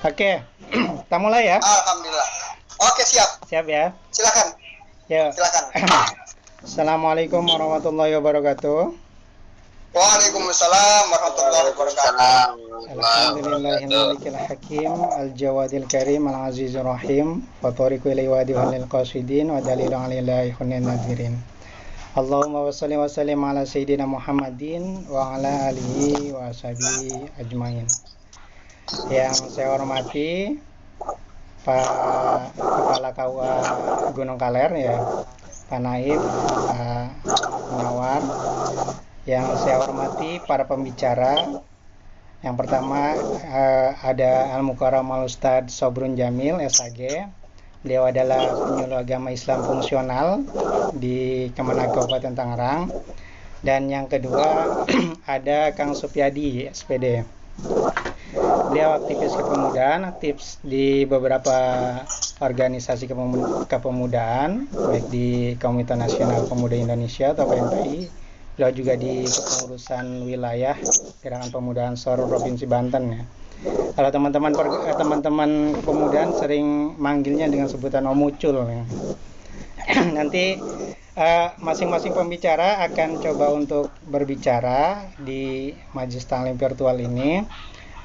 Oke, kita mulai ya. Alhamdulillah. Oke, siap. Siap ya. Silakan. Yuk. Silakan. Assalamualaikum warahmatullahi wabarakatuh. Waalaikumsalam warahmatullahi wabarakatuh. Alhamdulillahil hakim al-jawadil karim al-azizur rahim wa tariqu ilaihi wa adihul qasidin wa dalilun alillahi hunnal nadirin. Allahumma wassalli wa sallim ala sayyidina Muhammadin wa ala alihi wa ashabihi ajmain. Yang saya hormati Pak Kepala KUA Gunung Kaler ya, Pak Naib, Pak Munawar. Yang saya hormati para pembicara. Yang pertama ada Al-Mukarram Al-Ustadz Sobrun Jamil SAG. Beliau adalah penyuluh agama Islam fungsional di Kemenag Kabupaten Tangerang. Dan yang kedua ada Kang Supyadi SPD. Beliau aktivis kepemudaan, aktif di beberapa organisasi kepemudaan, baik di Komite Nasional Pemuda Indonesia atau KNPI. Beliau juga di kepengurusan wilayah Gerakan Pemuda Ansor Provinsi Banten ya. Kalau teman-teman kepemudaan sering manggilnya dengan sebutan Om Mucul ya. Nanti masing-masing pembicara akan coba untuk berbicara di majelis taklim virtual ini.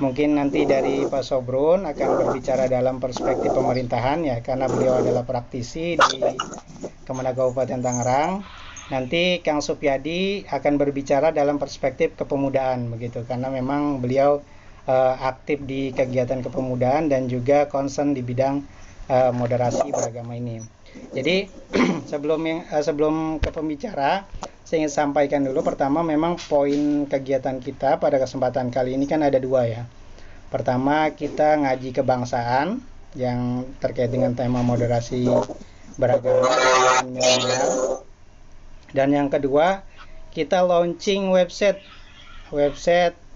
Mungkin nanti dari Pak Sobrun akan berbicara dalam perspektif pemerintahan ya, karena beliau adalah praktisi di Kemenag Kabupaten Tangerang. Nanti Kang Supyadi akan berbicara dalam perspektif kepemudaan begitu, karena memang beliau aktif di kegiatan kepemudaan dan juga concern di bidang moderasi beragama ini. Jadi sebelum ke pembicara, saya ingin sampaikan dulu, pertama memang poin kegiatan kita pada kesempatan kali ini kan ada dua ya. Pertama kita ngaji kebangsaan yang terkait dengan tema moderasi beragama dan milenial. Dan yang kedua kita launching website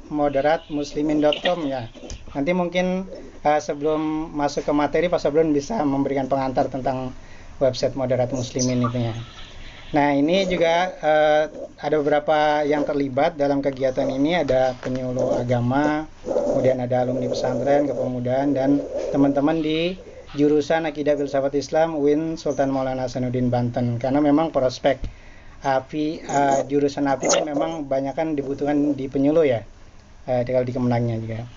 moderatmuslimin.com ya. Nanti mungkin sebelum masuk ke materi Pak Sobrun bisa memberikan pengantar tentang website Moderat Muslimin itu ya. Nah ini juga ada beberapa yang terlibat dalam kegiatan ini, ada penyuluh agama, kemudian ada alumni pesantren, kepemudaan, dan teman-teman di jurusan Akidah Filsafat Islam UIN Sultan Maulana Hasanuddin Banten. Karena memang prospek jurusan AFI itu memang banyak kan dibutuhkan di penyuluh ya, kalau di Kemenagnya juga.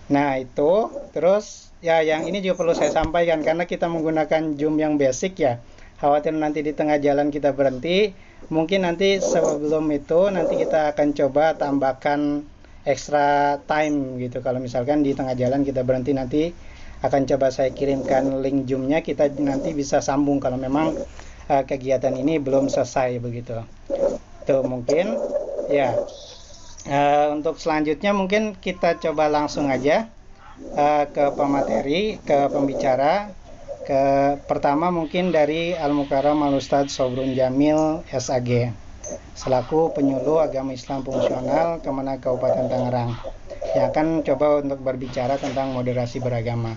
Nah itu, terus ya yang ini juga perlu saya sampaikan karena kita menggunakan Zoom yang basic ya. Khawatir nanti di tengah jalan kita berhenti. Mungkin nanti sebelum itu nanti kita akan coba tambahkan extra time gitu. Kalau misalkan di tengah jalan kita berhenti, nanti akan coba saya kirimkan link Zoom-nya, kita nanti bisa sambung kalau memang kegiatan ini belum selesai begitu. Tuh mungkin ya. Untuk selanjutnya mungkin kita coba langsung aja ke pemateri, ke pembicara. Pertama mungkin dari Al-Mukarram Al-Ustadz Sobrun Jamil SAG selaku penyuluh agama Islam fungsional Kemenag Kabupaten Tangerang yang akan coba untuk berbicara tentang moderasi beragama.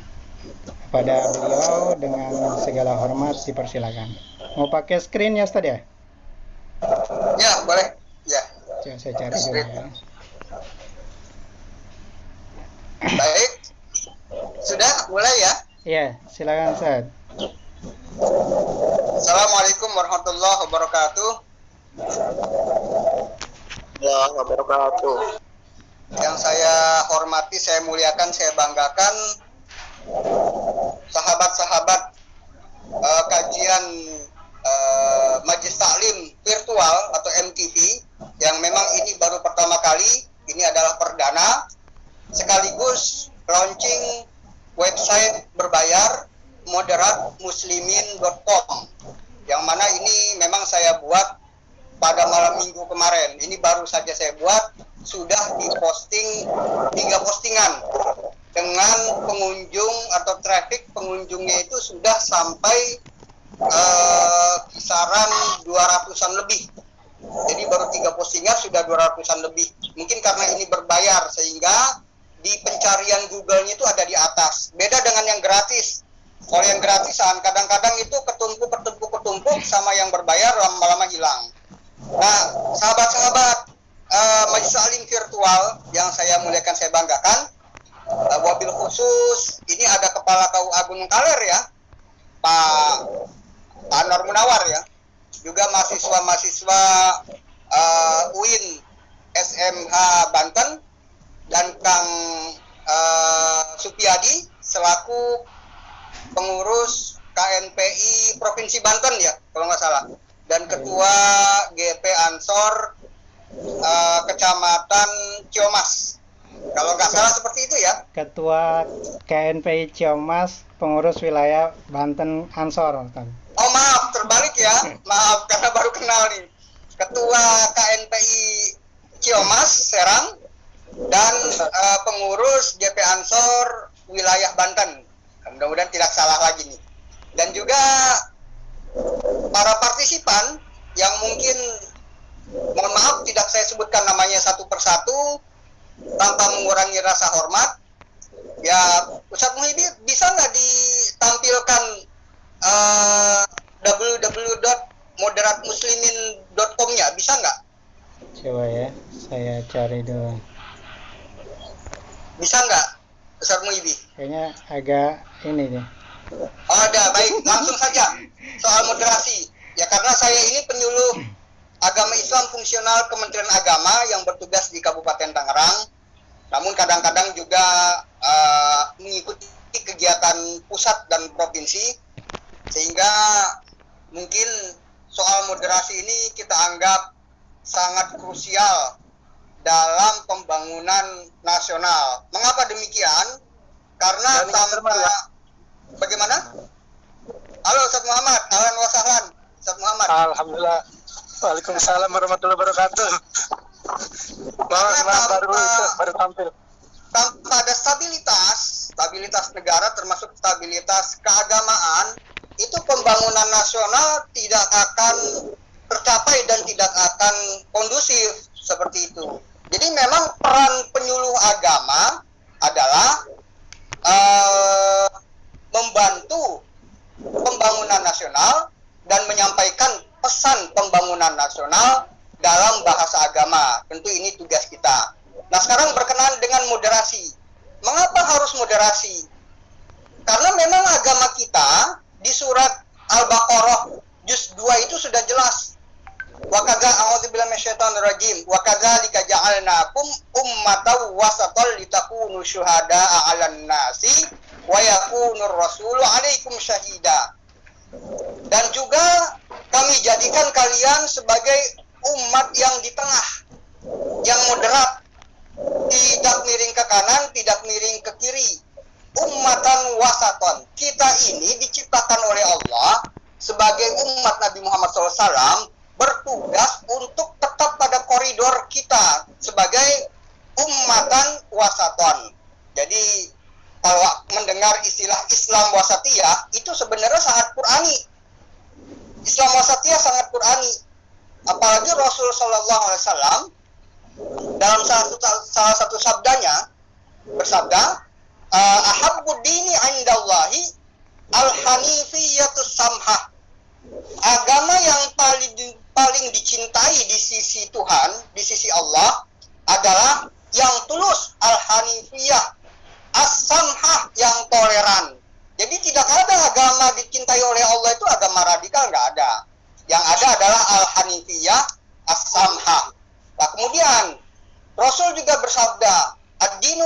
Kepada beliau dengan segala hormat dipersilakan. Mau pakai screen ya Ustadz ya? Ya, boleh. Ya. Coba saya cari dulu ya. Baik. Sudah mulai ya? Iya, silakan Ustaz. Assalamualaikum warahmatullahi wabarakatuh. Wabarakatuh. Yang saya hormati, saya muliakan, saya banggakan sahabat-sahabat kajian Majelis Taklim Virtual atau MTV yang memang ini baru pertama kali, ini adalah perdana sekaligus launching website berbayar moderatmuslimin.com, yang mana ini memang saya buat pada malam minggu kemarin. Ini baru saja saya buat, sudah diposting 3 postingan dengan pengunjung atau traffic pengunjungnya itu sudah sampai kisaran 200-an lebih. Jadi baru 3 postingan sudah 200-an lebih. Mungkin karena ini berbayar sehingga di pencarian Google-nya itu ada di atas. Beda dengan yang gratis. Kalau yang gratisan kadang-kadang itu ketumpuk sama yang berbayar lama-lama hilang. Nah, sahabat-sahabat Majelis Taklim Virtual yang saya muliakan, saya banggakan, wabil khusus Terus ini ada Kepala KUA Gunung Kaler ya, Pak Anwar Munawar ya. Juga mahasiswa-mahasiswa UIN SMH Banten dan Kang Supiyadi selaku pengurus KNPI Provinsi Banten ya kalau nggak salah, dan Ketua GP Ansor Kecamatan Ciomas kalau nggak salah seperti itu ya. Ketua KNPI Ciomas, pengurus wilayah Banten Ansor. Oh maaf, terbalik ya, maaf karena baru kenal nih. Ketua KNPI Ciomas Serang dan pengurus GP Ansor wilayah Banten. Mudah-mudahan tidak salah lagi nih. Dan juga para partisipan yang mungkin mohon maaf tidak saya sebutkan namanya satu persatu tanpa mengurangi rasa hormat. Ya, Ustadz Muhyiddin bisa nggak ditampilkan www.moderatmuslimin.com-nya, bisa nggak? Coba ya, saya cari dulu. Bisa nggak, Ustadz Muhyiddin? Kayaknya agak ini deh. Oh, ada, baik, langsung saja soal moderasi. Ya, karena saya ini penyuluh agama Islam fungsional Kementerian Agama yang bertugas di Kabupaten Tangerang. Namun kadang-kadang juga mengikuti kegiatan pusat dan provinsi, sehingga mungkin soal moderasi ini kita anggap sangat krusial dalam pembangunan nasional. Mengapa demikian? Karena tanpa bagaimana? Halo Ustaz Muhammad, ahlan wa sahlan. Ustaz Muhammad. Alhamdulillah. Waalaikumsalam warahmatullahi wabarakatuh. Baru tampil. Tanpa ada stabilitas negara termasuk stabilitas keagamaan, itu pembangunan nasional tidak akan tercapai dan tidak akan kondusif seperti itu. Jadi memang peran penyuluh agama adalah membantu pembangunan nasional dan menyampaikan pesan pembangunan nasional dalam bahasa agama. Tentu ini tugas kita. Nah, sekarang berkenaan dengan moderasi. Mengapa harus moderasi? Karena memang agama kita di surat Al-Baqarah juz 2 itu sudah jelas. Wa kadza a'udzubillahi minasyaitonir rajim. Wa kadzalika ja'alnakum ummatan wasatan litakunu syuhada'a 'alan nasi wa yakunur rasulu 'alaikum syahida. Dan juga kami jadikan kalian sebagai umat yang di tengah, yang moderat, tidak miring ke kanan, tidak miring ke kiri. Ummatan wasaton. Kita ini diciptakan oleh Allah sebagai umat Nabi Muhammad SAW, bertugas untuk tetap pada koridor kita sebagai ummatan wasaton. Jadi kalau mendengar istilah Islam wasatiyah, itu sebenarnya sangat Qur'ani. Islam wasatiyah sangat Qur'ani. Apalagi Rasul Sallallahu Alaihi Wasallam dalam salah satu sabdanya bersabda, ahabbu dini indallahi al-hanifiyatus samhah. Agama yang paling dicintai di sisi Tuhan, di sisi Allah adalah yang tulus, al-hanifiyah, as-samhah, yang toleran. Jadi tidak ada agama dicintai oleh Allah itu agama radikal, nggak ada. Yang ada adalah al-hanifiyah, as-samhah. Nah, kemudian Rasul juga bersabda, ad-dinu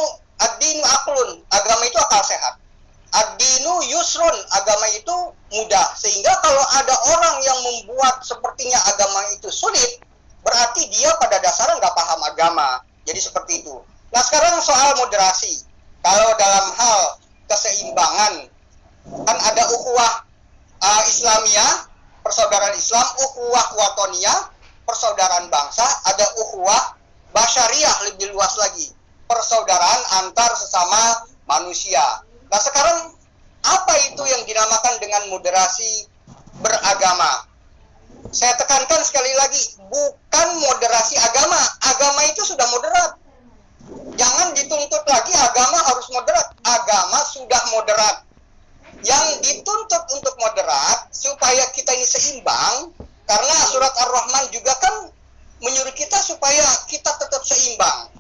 aqlun, agama itu akal sehat. Ad-dinu yusrun, agama itu mudah. Sehingga kalau ada orang yang membuat sepertinya agama itu sulit, berarti dia pada dasarnya nggak paham agama. Jadi seperti itu. Nah, sekarang soal moderasi. Kalau dalam hal keseimbangan, kan ada ukhuwah Islamiyah, persaudaraan Islam, ukhuwah watoniyah, persaudaraan bangsa, ada ukhuwah basyariah, lebih luas lagi, persaudaraan antar sesama manusia. Nah, sekarang apa itu yang dinamakan dengan moderasi beragama? Saya tekankan sekali lagi, bukan moderasi agama. Agama itu sudah moderat. Jangan dituntut lagi agama harus moderat. Agama sudah moderat. Yang dituntut untuk moderat supaya kita ini seimbang, karena surat Ar-Rahman juga kan menyuruh kita supaya kita tetap seimbang,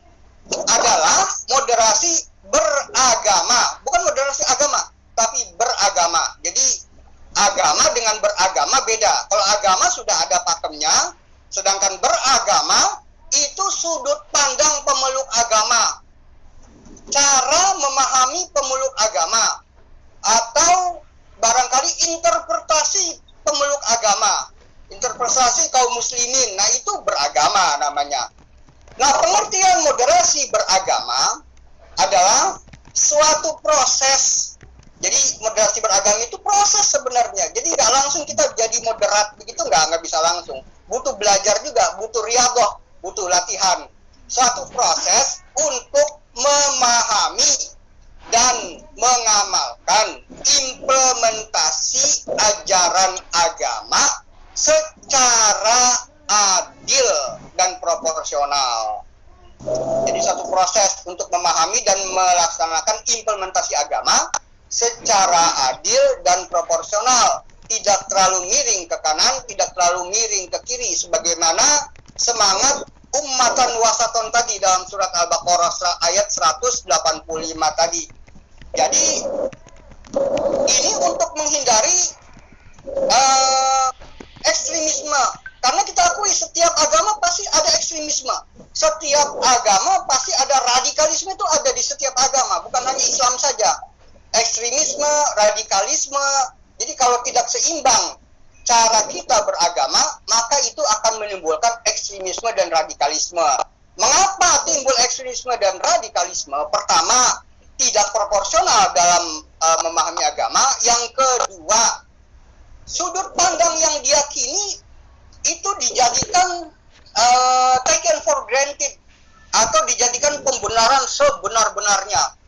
adalah moderasi beragama, bukan moderasi agama, tapi beragama. Jadi agama dengan beragama beda. Kalau agama sudah ada pakemnya, sedangkan beragama itu sudut pandang pemeluk agama, cara memahami pemeluk agama, atau barangkali interpretasi pemeluk agama, interpretasi kaum muslimin. Nah, itu beragama namanya. Nah, pengertian moderasi beragama adalah suatu proses. Jadi moderasi beragama itu proses sebenarnya. Jadi nggak langsung kita jadi moderat begitu, nggak bisa langsung. Butuh belajar juga, butuh riyadhah, butuh latihan. Suatu proses untuk memahami dan mengamalkan implementasi ajaran agama secara adil dan proporsional. Jadi satu proses untuk memahami dan melaksanakan implementasi agama secara adil dan proporsional, tidak terlalu miring ke kanan, tidak terlalu miring ke kiri, sebagaimana semangat ummatan wasaton tadi dalam surat Al-Baqarah ayat 185 tadi. Jadi ini untuk menghindari ekstremisme, karena kita akui setiap agama pasti ada ekstremisme, setiap agama pasti ada radikalisme, itu ada di setiap agama, bukan hanya Islam saja. Ekstremisme, radikalisme. Jadi kalau tidak seimbang cara kita beragama, maka itu akan menimbulkan ekstremisme dan radikalisme. Mengapa timbul ekstremisme dan radikalisme? Pertama, tidak proporsional dalam memahami agama. Yang kedua, sudut pandang yang diyakini itu dijadikan taken for granted, atau dijadikan pembenaran sebenar-benarnya.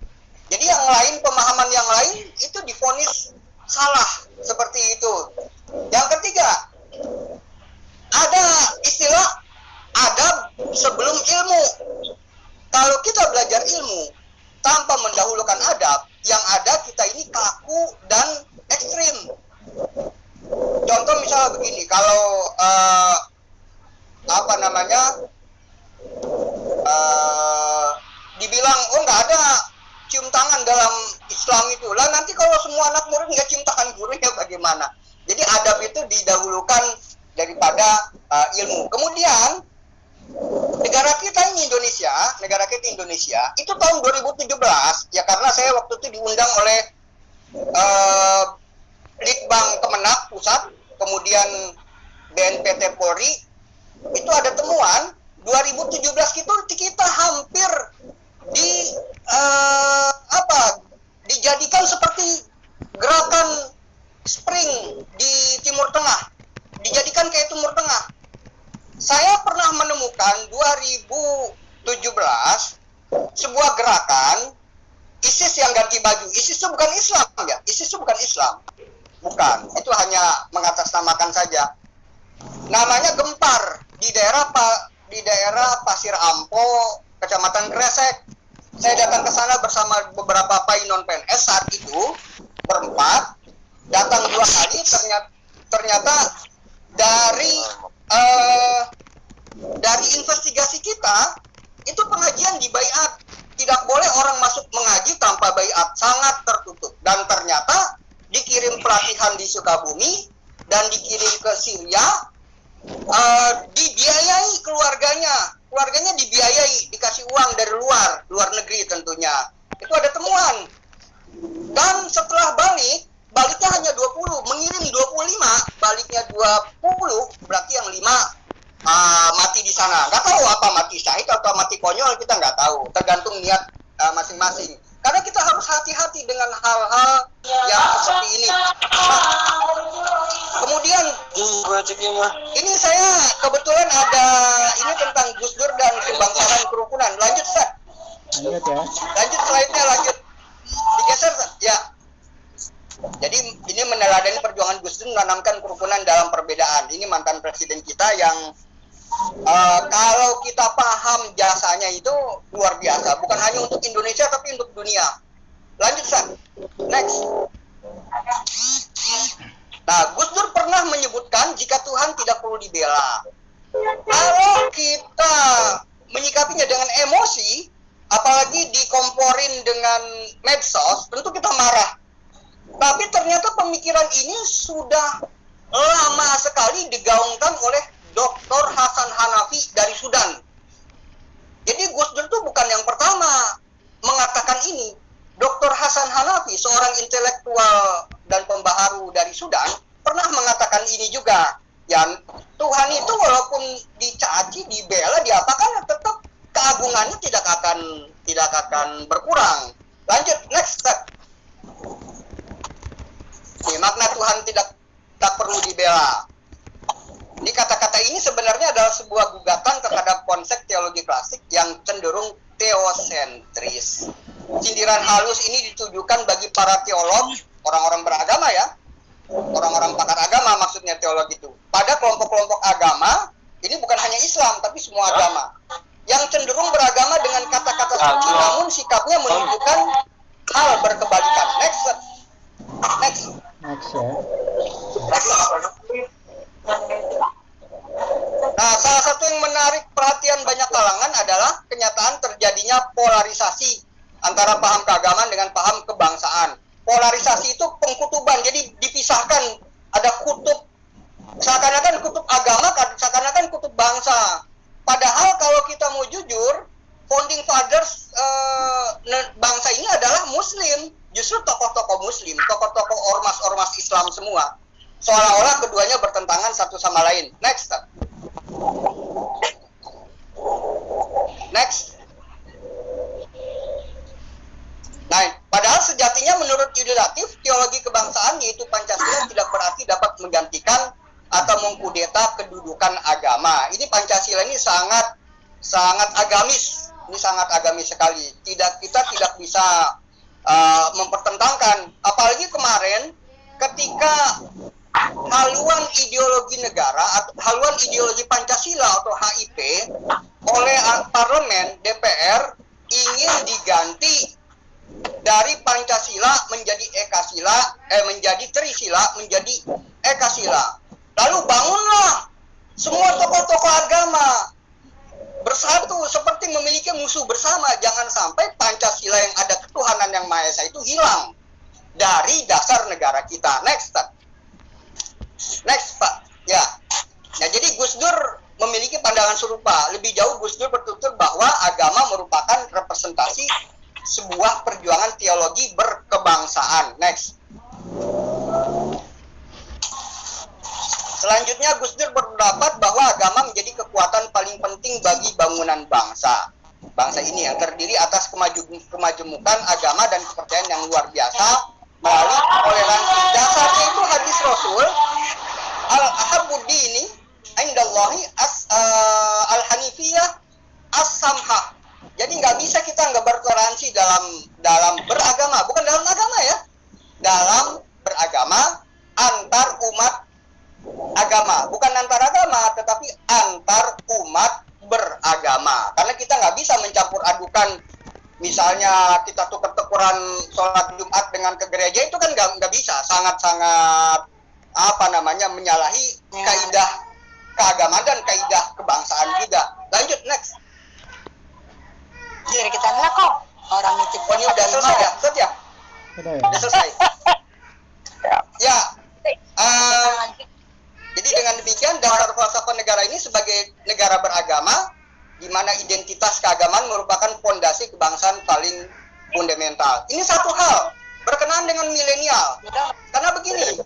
Jadi yang lain, pemahaman yang lain itu divonis salah, seperti itu. Yang ketiga, ada istilah adab sebelum ilmu. Kalau kita belajar ilmu tanpa mendahulukan adab, yang ada kita ini kaku dan ekstrim. Contoh misalnya begini, kalau dibilang nggak ada cium tangan dalam Islam itu, lah nanti kalau semua anak murid nggak cium tangan gurunya bagaimana? Jadi adab itu didahulukan daripada ilmu. Kemudian negara kita Indonesia itu tahun 2017 ya, karena saya waktu itu diundang oleh Litbang Kemenak Pusat, kemudian BNPT Polri, itu ada temuan 2017 itu kita hampir dijadikan seperti gerakan spring di Timur Tengah, dijadikan kayak Timur Tengah. Saya pernah menemukan 2017 sebuah gerakan ISIS yang ganti baju. ISIS itu bukan Islam ya, ISIS itu bukan Islam, bukan, itu hanya mengatasnamakan saja. Namanya Gempar di daerah Pasir Ampo, Kecamatan Gresik. Saya datang ke sana bersama beberapa PAI non PNS saat itu, berempat, datang 2 kali. Ternyata dari investigasi kita itu pengajian di baiat, tidak boleh orang masuk mengaji tanpa baiat, sangat tertutup. Dan ternyata dikirim pelatihan di Sukabumi dan dikirim ke Syria, dibiayai keluarganya dibiayai, dikasih uang dari luar negeri tentunya. Itu ada temuan. Dan setelah baliknya hanya 20, mengirim 25, baliknya 20, berarti yang 5 mati di sana. Nggak tahu apa mati syahid atau mati konyol, kita nggak tahu, tergantung niat masing-masing. Karena kita harus hati-hati dengan hal-hal yang seperti ini. Kemudian ini saya kebetulan ada ini tentang Gus Dur dan Kebangsawan Kerukunan. Lanjut, Ustaz. Lanjut ya. Lanjut slide-nya, lanjut. Digeser, Ustaz. Ya. Jadi ini meneladani perjuangan Gus Dur menanamkan kerukunan dalam perbedaan. Ini mantan presiden kita yang kalau kita paham jasanya itu luar biasa, bukan hanya untuk Indonesia tapi untuk dunia. Lanjut, San. Next. Nah, Gus Dur pernah menyebutkan jika Tuhan tidak perlu dibela. Kalau kita menyikapinya dengan emosi, apalagi dikomporin dengan parah. Tapi ternyata pemikiran ini sudah lama sekali digaungkan oleh Dr. Hasan Hanafi dari Sudan. Jadi Gus Dur itu bukan yang pertama mengatakan ini. Dr. Hasan Hanafi, seorang intelektual dan pembaharu dari Sudan, pernah mengatakan ini juga. Ya, Tuhan itu walaupun dicaci, dibela, diapakan, tetap keagungannya tidak akan berkurang. Lanjut, next step. Ini makna Tuhan tidak perlu dibela. Ini kata-kata ini sebenarnya adalah sebuah gugatan terhadap konsep teologi klasik yang cenderung teosentris. Sindiran halus ini ditujukan bagi para teolog, orang-orang beragama ya, orang-orang pakar agama maksudnya teolog itu. Pada kelompok-kelompok agama, ini bukan hanya Islam tapi semua agama, yang cenderung beragama dengan kata-kata suci, namun sikapnya menunjukkan hal berkebalikan. Next ya. Nah, salah satu yang menarik perhatian banyak kalangan adalah kenyataan terjadinya polarisasi antara paham keagamaan dengan paham kebangsaan. Polarisasi itu pengkutuban, jadi dipisahkan. Ada kutub, seakan-akan kutub agama, seakan-akan kutub bangsa. Padahal kalau kita mau jujur, founding fathers bangsa ini adalah Muslim. Justru tokoh-tokoh Muslim, tokoh-tokoh ormas-ormas Islam semua. Seolah-olah keduanya bertentangan satu sama lain. Next. Nah, padahal sejatinya menurut Yudilatif, teologi kebangsaan yaitu Pancasila tidak berarti dapat menggantikan atau mengkudeta kedudukan agama. Ini Pancasila ini sangat agamis. Ini sangat agamis sekali. Kita tidak bisa mempertentangkan. Apalagi kemarin ketika haluan ideologi negara atau haluan ideologi Pancasila atau HIP oleh parlemen DPR ingin diganti dari Pancasila menjadi Ekasila, menjadi Trisila, menjadi Ekasila. Lalu bangunlah semua tokoh-tokoh agama bersatu seperti memiliki musuh bersama. Jangan sampai Pancasila yang ada ketuhanan yang Maha Esa itu hilang dari dasar negara kita. Next, Pak. Ya. Nah, jadi Gus Dur memiliki pandangan serupa. Lebih jauh Gus Dur bertutur bahwa agama merupakan representasi sebuah perjuangan teologi berkebangsaan. Next. Selanjutnya Gus Dur berpendapat bahwa agama menjadi kekuatan paling penting bagi bangunan bangsa. Bangsa ini yang terdiri atas kemajemukan agama dan kepercayaan yang luar biasa melalui toleransi. Dasarnya itu hadis Rasul, al-ahabuddini indallahi al-hanifiyah as-samhah. Jadi nggak bisa kita nggak bertoleransi dalam beragama, bukan dalam agama ya, dalam beragama antar umat agama, bukan antar agama, tetapi antar umat beragama. Karena kita nggak bisa mencampur adukan, misalnya kita tuker-tukeran sholat Jumat dengan ke gereja, itu kan nggak bisa, sangat-sangat menyalahi kaidah keagamaan dan kaidah kebangsaan juga. Lanjut, next. Jadi kita enggak kok orang itu. Oh, ini udah selesai ya? Udah selesai. Ya. Jadi dengan demikian dasar falsafah negara ini sebagai negara beragama, di mana identitas keagamaan merupakan fondasi kebangsaan paling fundamental. Ini satu hal berkenaan dengan milenial. Karena begini,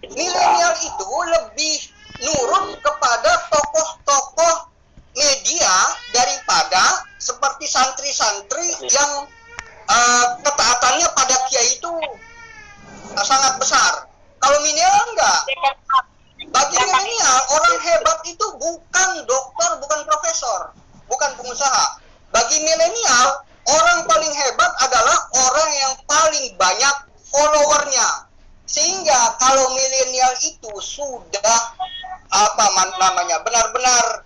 milenial itu lebih nurut kepada tokoh-tokoh media daripada seperti santri-santri yang ketaatannya pada kiai itu sangat besar. Kalau milenial enggak. Bagi milenial, orang hebat itu bukan dokter, bukan profesor, bukan pengusaha. Bagi milenial, orang paling hebat adalah orang yang paling banyak followernya. Sehingga kalau milenial itu sudah benar-benar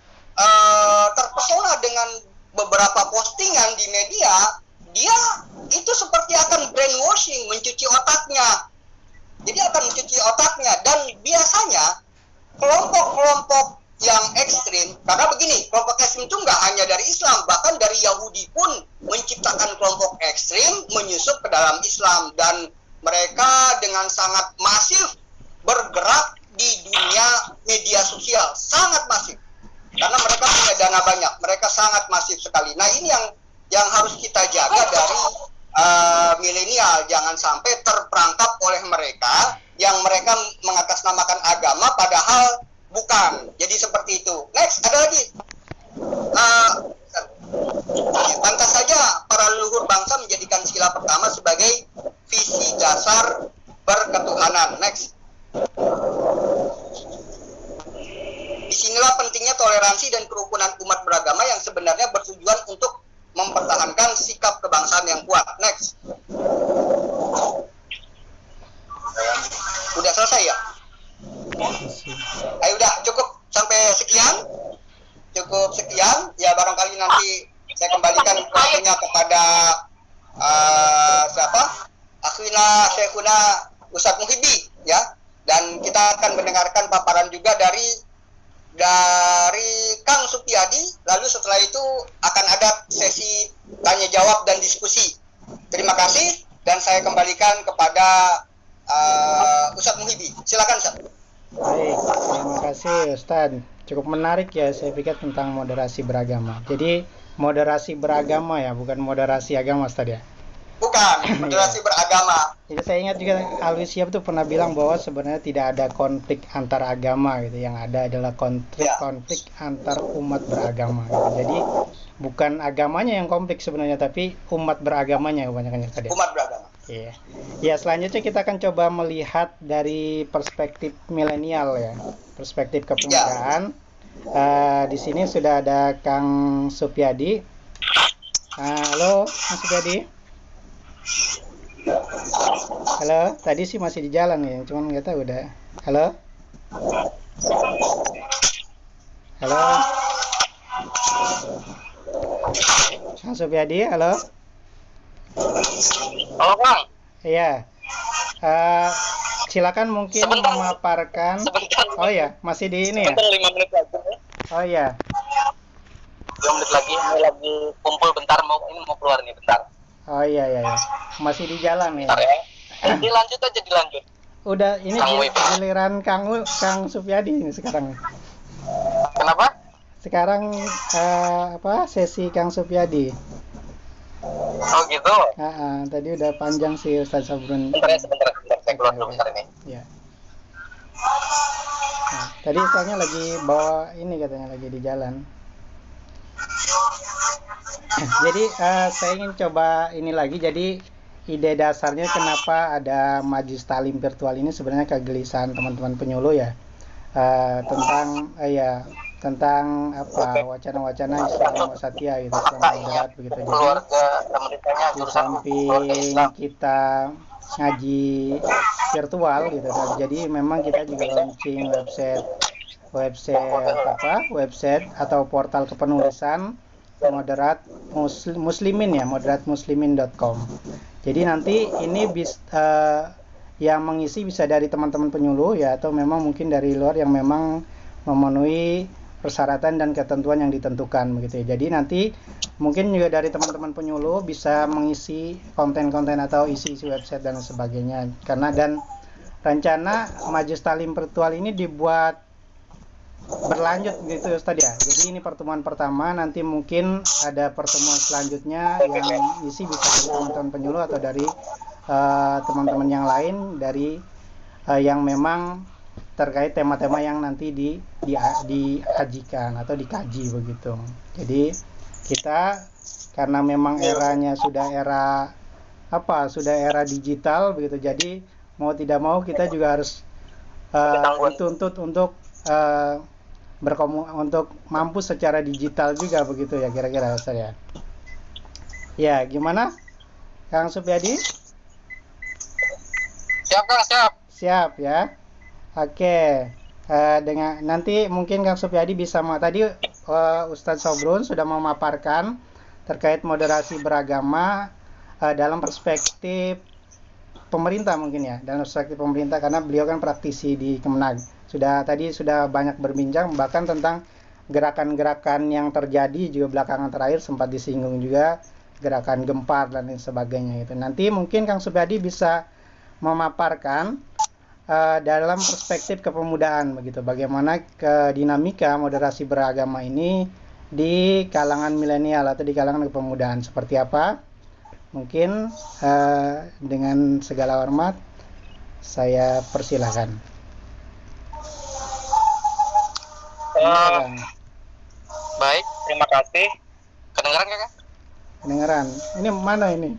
terpesona dengan beberapa postingan di media, dia itu seperti akan brainwashing, mencuci otaknya. Jadi akan mencuci otaknya, dan biasanya kelompok-kelompok yang ekstrim, karena begini, kelompok ekstrim itu nggak hanya dari Islam, bahkan dari Yahudi pun menciptakan kelompok ekstrim menyusup ke dalam Islam, dan dengan sangat masif bergerak di dunia media sosial, sangat masif. Karena mereka punya dana banyak, mereka sangat masif sekali. Nah, ini yang harus kita jaga dari milenial, jangan sampai terperangkap oleh mereka yang mereka mengatasnamakan agama padahal bukan. Jadi seperti itu. Next, ada lagi. Pantas saja para leluhur bangsa menjadikan sila pertama sebagai visi dasar berketuhanan. Next. Disinilah pentingnya toleransi dan kerukunan umat beragama yang sebenarnya bertujuan untuk mempertahankan sikap kebangsaan yang kuat. Next. Udah selesai ya? Ayo udah, cukup sampai sekian. Cukup sekian. Ya barangkali nanti saya kembalikan waktunya kepada siapa? Akhina Syekhuna Ustadz Muhibbi ya. Dan kita akan mendengarkan paparan juga dari Kang Supyadi, lalu setelah itu akan ada sesi tanya jawab dan diskusi. Terima kasih dan saya kembalikan kepada Ustadz Muhibbi. Silakan Ustadz. Baik, terima kasih Ustadz. Cukup menarik ya, saya pikir tentang moderasi beragama. Jadi moderasi beragama ya, bukan moderasi agama Ustadz ya? Bukan, moderasi beragama. Jadi saya ingat juga Alwi Syihab tuh pernah bilang bahwa sebenarnya tidak ada konflik antar agama gitu. Yang ada adalah konflik antar umat beragama gitu. Jadi bukan agamanya yang konflik sebenarnya, tapi umat beragamanya kebanyakan tadi. Umat beragama. Iya. Ya, selanjutnya kita akan coba melihat dari perspektif milenial ya. Perspektif kepemudaan. Di sini sudah ada Kang Supyadi. Halo, Kang Supyadi. Halo, tadi sih masih di jalan ya, cuman nggak tahu udah. Halo, halo, Kang Supyadi, halo. Halo Kang. Iya, silakan mungkin memaparkan. Oh ya, masih di ini ya. 5 menit lagi. Oh ya. 5 menit lagi, ini lagi kumpul bentar, mau keluar nih bentar. Oh iya. Masih di jalan ya. Bentar ya. Dilanjut aja. Udah, ini giliran Kang Supyadi ini sekarang. Kenapa? Sekarang sesi Kang Supyadi. Oh gitu. Tadi udah panjang sih Ustaz Sabrun. Sebentar. Saya keluar dulu bentar ini. Ya. Nah, tadi soalnya lagi bawa ini katanya lagi di jalan. Jadi saya ingin coba ini lagi. Jadi ide dasarnya kenapa ada majelis talim virtual ini sebenarnya kegelisahan teman-teman penyuluh ya, tentang apa wacana-wacana Islam wasatiyah gitu, Islam moderat begitu. Jadi di samping kita ngaji virtual gitu kan, jadi memang kita juga launching website atau portal kepenulisan moderat muslimin.com. Jadi nanti ini yang mengisi bisa dari teman-teman penyuluh ya, atau memang mungkin dari luar yang memang memenuhi persyaratan dan ketentuan yang ditentukan begitu ya. Jadi nanti mungkin juga dari teman-teman penyuluh bisa mengisi konten-konten atau isi-isi website dan sebagainya. Karena dan rencana majelis talim virtual ini dibuat berlanjut gitu Ustaz ya. Jadi ini pertemuan pertama, nanti mungkin ada pertemuan selanjutnya yang isi bisa dari teman-teman penyuluh atau dari teman-teman yang lain dari yang memang terkait tema-tema yang nanti diajikan atau dikaji begitu. Jadi kita karena memang eranya sudah era digital begitu. Jadi mau tidak mau kita juga harus dituntut untuk untuk mampu secara digital juga begitu ya kira-kira saya. Ya, gimana Kang Supyadi? Siap Kang, siap. Siap ya. Oke. Dengan nanti mungkin Kang Supyadi bisa tadi Ustadz Sabrun sudah memaparkan terkait moderasi beragama dalam perspektif pemerintah mungkin ya, dalam perspektif pemerintah karena beliau kan praktisi di Kemenag. Sudah banyak berbincang bahkan tentang gerakan-gerakan yang terjadi juga belakangan terakhir, sempat disinggung juga gerakan gempar dan lain sebagainya itu. Nanti mungkin Kang Supyadi bisa memaparkan dalam perspektif kepemudaan begitu. Bagaimana dinamika moderasi beragama ini di kalangan milenial atau di kalangan kepemudaan seperti apa? Mungkin dengan segala hormat saya persilahkan. Baik, terima kasih. Kedengeran kakak? Kedengeran. Ini mana ini?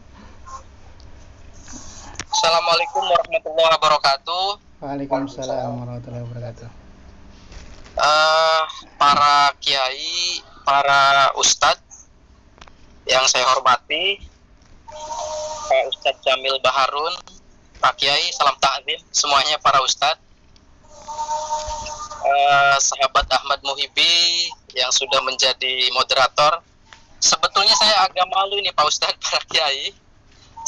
Assalamualaikum warahmatullahi wabarakatuh. Waalaikumsalam warahmatullahi wabarakatuh. Para kiai, para ustadz yang saya hormati, Pak Ustadz Jamil Baharun, Pak Kiai, salam takzim semuanya para ustadz, sahabat Ahmad Muhibi yang sudah menjadi moderator. Sebetulnya saya agak malu nih Pak Ustadz, para Kiai,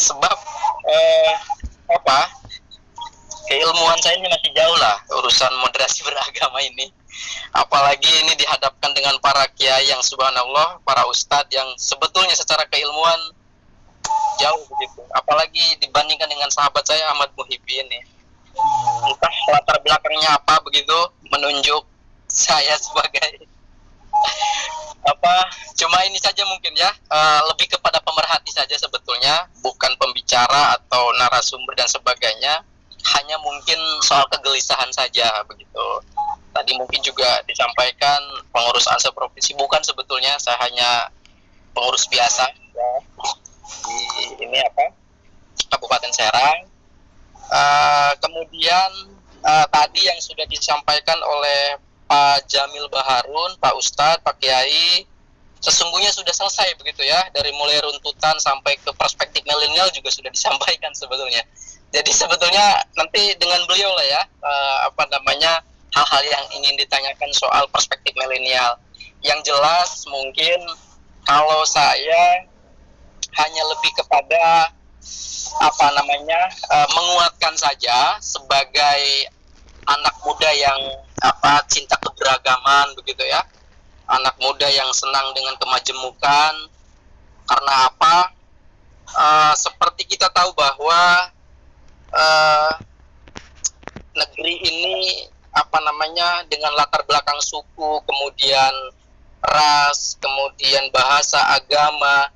sebab keilmuan saya ini masih jauh lah urusan moderasi beragama ini. Apalagi ini dihadapkan dengan para kiai yang subhanallah, para ustadz yang sebetulnya secara keilmuan jauh begitu. Apalagi dibandingkan dengan sahabat saya Ahmad Muhibi ini. Entah latar belakangnya apa begitu, menunjuk saya sebagai cuma ini saja mungkin ya, lebih kepada pemerhati saja sebetulnya, bukan pembicara atau narasumber dan sebagainya, hanya mungkin soal kegelisahan saja begitu. Tadi mungkin juga disampaikan pengurus ansor provinsi, bukan sebetulnya, saya hanya pengurus biasa ya, di Kabupaten Serang. Kemudian tadi yang sudah disampaikan oleh Pak Jamil Baharun, Pak Ustadz, Pak Kiai, sesungguhnya sudah selesai begitu ya, dari mulai runtutan sampai ke perspektif milenial juga sudah disampaikan sebetulnya. Jadi sebetulnya nanti dengan beliau lah ya, hal-hal yang ingin ditanyakan soal perspektif milenial. Yang jelas mungkin kalau saya hanya lebih kepada menguatkan saja sebagai anak muda yang cinta keberagaman begitu ya, anak muda yang senang dengan kemajemukan. Karena seperti kita tahu bahwa negeri ini dengan latar belakang suku, kemudian ras, kemudian bahasa, agama,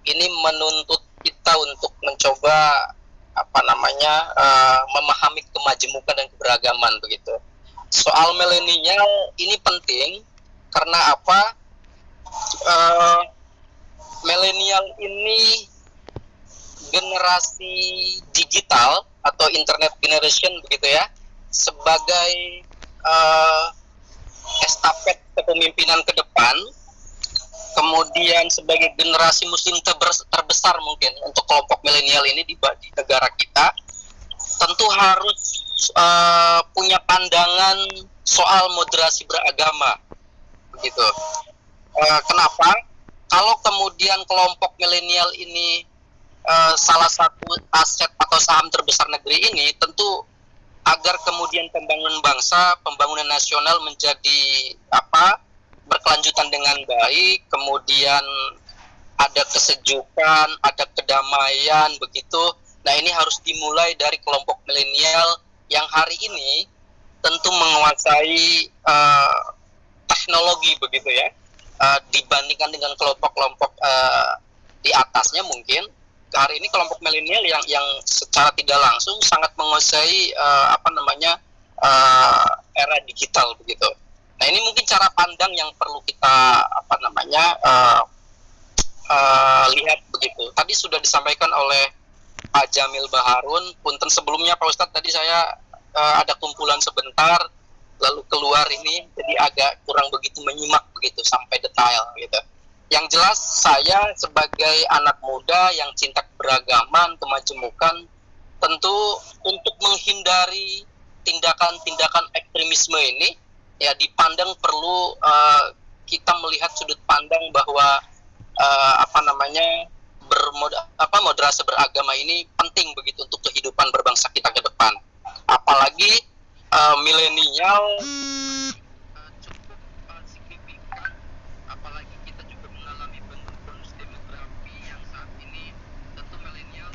ini menuntut kita untuk mencoba memahami kemajemukan dan keberagaman begitu. Soal milenial ini penting karena milenial ini generasi digital atau internet generation begitu ya, sebagai estafet kepemimpinan ke depan, kemudian sebagai generasi muslim terbesar mungkin untuk kelompok milenial ini di negara kita, tentu harus punya pandangan soal moderasi beragama begitu. Kenapa? Kalau kemudian kelompok milenial ini salah satu aset atau saham terbesar negeri ini, tentu agar kemudian pembangunan bangsa, pembangunan nasional menjadi berkelanjutan dengan baik, kemudian ada kesejukan, ada kedamaian begitu. Nah, ini harus dimulai dari kelompok milenial yang hari ini tentu menguasai teknologi begitu ya, dibandingkan dengan kelompok-kelompok di atasnya mungkin. Hari ini kelompok milenial yang secara tidak langsung sangat menguasai era digital begitu. Nah, ini mungkin cara pandang yang perlu kita lihat begitu. Tadi sudah disampaikan oleh Pak Jamil Baharun. Punten sebelumnya Pak Ustadz, tadi saya ada kumpulan sebentar lalu keluar ini, jadi agak kurang begitu menyimak begitu sampai detail gitu. Yang jelas saya sebagai anak muda yang cinta keberagaman, kemajemukan, tentu untuk menghindari tindakan-tindakan ekstremisme ini ya dipandang perlu kita melihat sudut pandang bahwa moderasi beragama ini penting begitu untuk kehidupan berbangsa kita ke depan. Apalagi milenial cukup signifikan, apalagi kita juga mengalami bonus demografi yang saat ini tentu milenial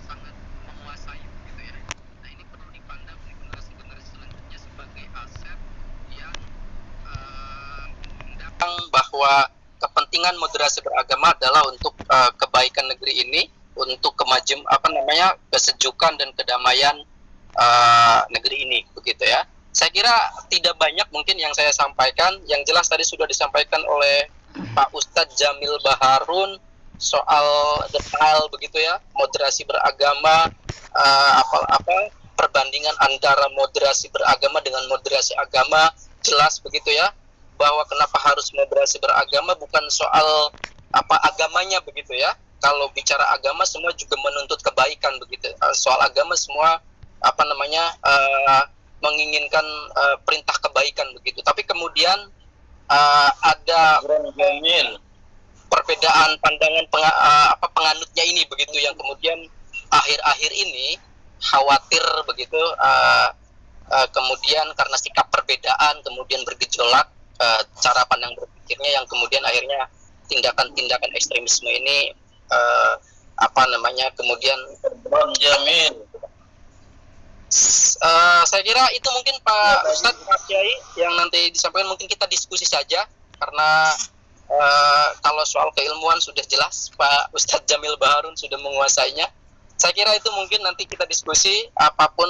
sangat menguasai begitu ya. bahwa kepentingan moderasi beragama adalah untuk kebaikan negeri ini, untuk kesejukan dan kedamaian negeri ini, begitu ya. Saya kira tidak banyak mungkin yang saya sampaikan. Yang jelas tadi sudah disampaikan oleh Pak Ustadz Jamil Baharun soal detail begitu ya, moderasi beragama, perbandingan antara moderasi beragama dengan moderasi agama, jelas begitu ya, bahwa kenapa harus moderasi beragama bukan soal agamanya begitu ya. Kalau bicara agama semua juga menuntut kebaikan begitu. Soal agama semua menginginkan perintah kebaikan begitu. Tapi kemudian ada perbedaan pandangan penganutnya ini begitu, yang kemudian akhir-akhir ini khawatir begitu, kemudian karena sikap perbedaan kemudian bergejolak cara pandang berpikirnya, yang kemudian akhirnya tindakan-tindakan ekstremisme ini kemudian menjamin. Saya kira itu mungkin Pak Ustadz, Pak Kiai, yang nanti disampaikan mungkin kita diskusi saja, karena kalau soal keilmuan sudah jelas Pak Ustadz Jamil Baharun sudah menguasainya. Saya kira itu mungkin nanti kita diskusi apapun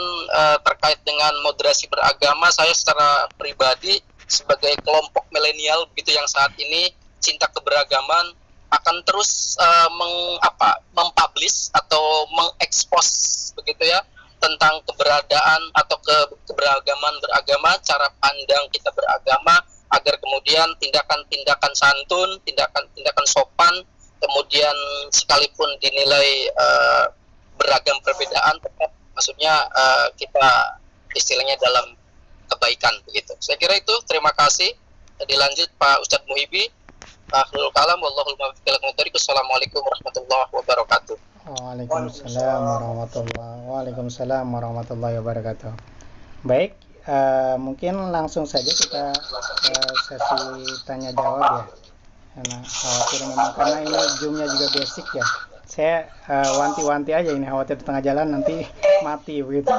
terkait dengan moderasi beragama. Saya secara pribadi sebagai kelompok milenial begitu yang saat ini cinta keberagaman akan terus mempublish atau mengekspos begitu ya tentang keberadaan atau keberagaman beragama, cara pandang kita beragama, agar kemudian tindakan-tindakan santun, tindakan-tindakan sopan, kemudian sekalipun dinilai beragam perbedaan, tetap maksudnya kita istilahnya dalam kebaikan begitu. Saya kira itu. Terima kasih. Dilanjut Pak Ustadz Muhibbi. Akhirul kalam, wallahul muwaffiq ila aqwamit thoriq. Assalamualaikum warahmatullahi wabarakatuh. Waalaikumsalam warahmatullahi wabarakatuh. Baik, mungkin langsung saja kita sesi tanya jawab ya. Karena ini Zoom-nya juga basic ya. Saya wanti-wanti aja ini, khawatir di tengah jalan nanti mati begitu.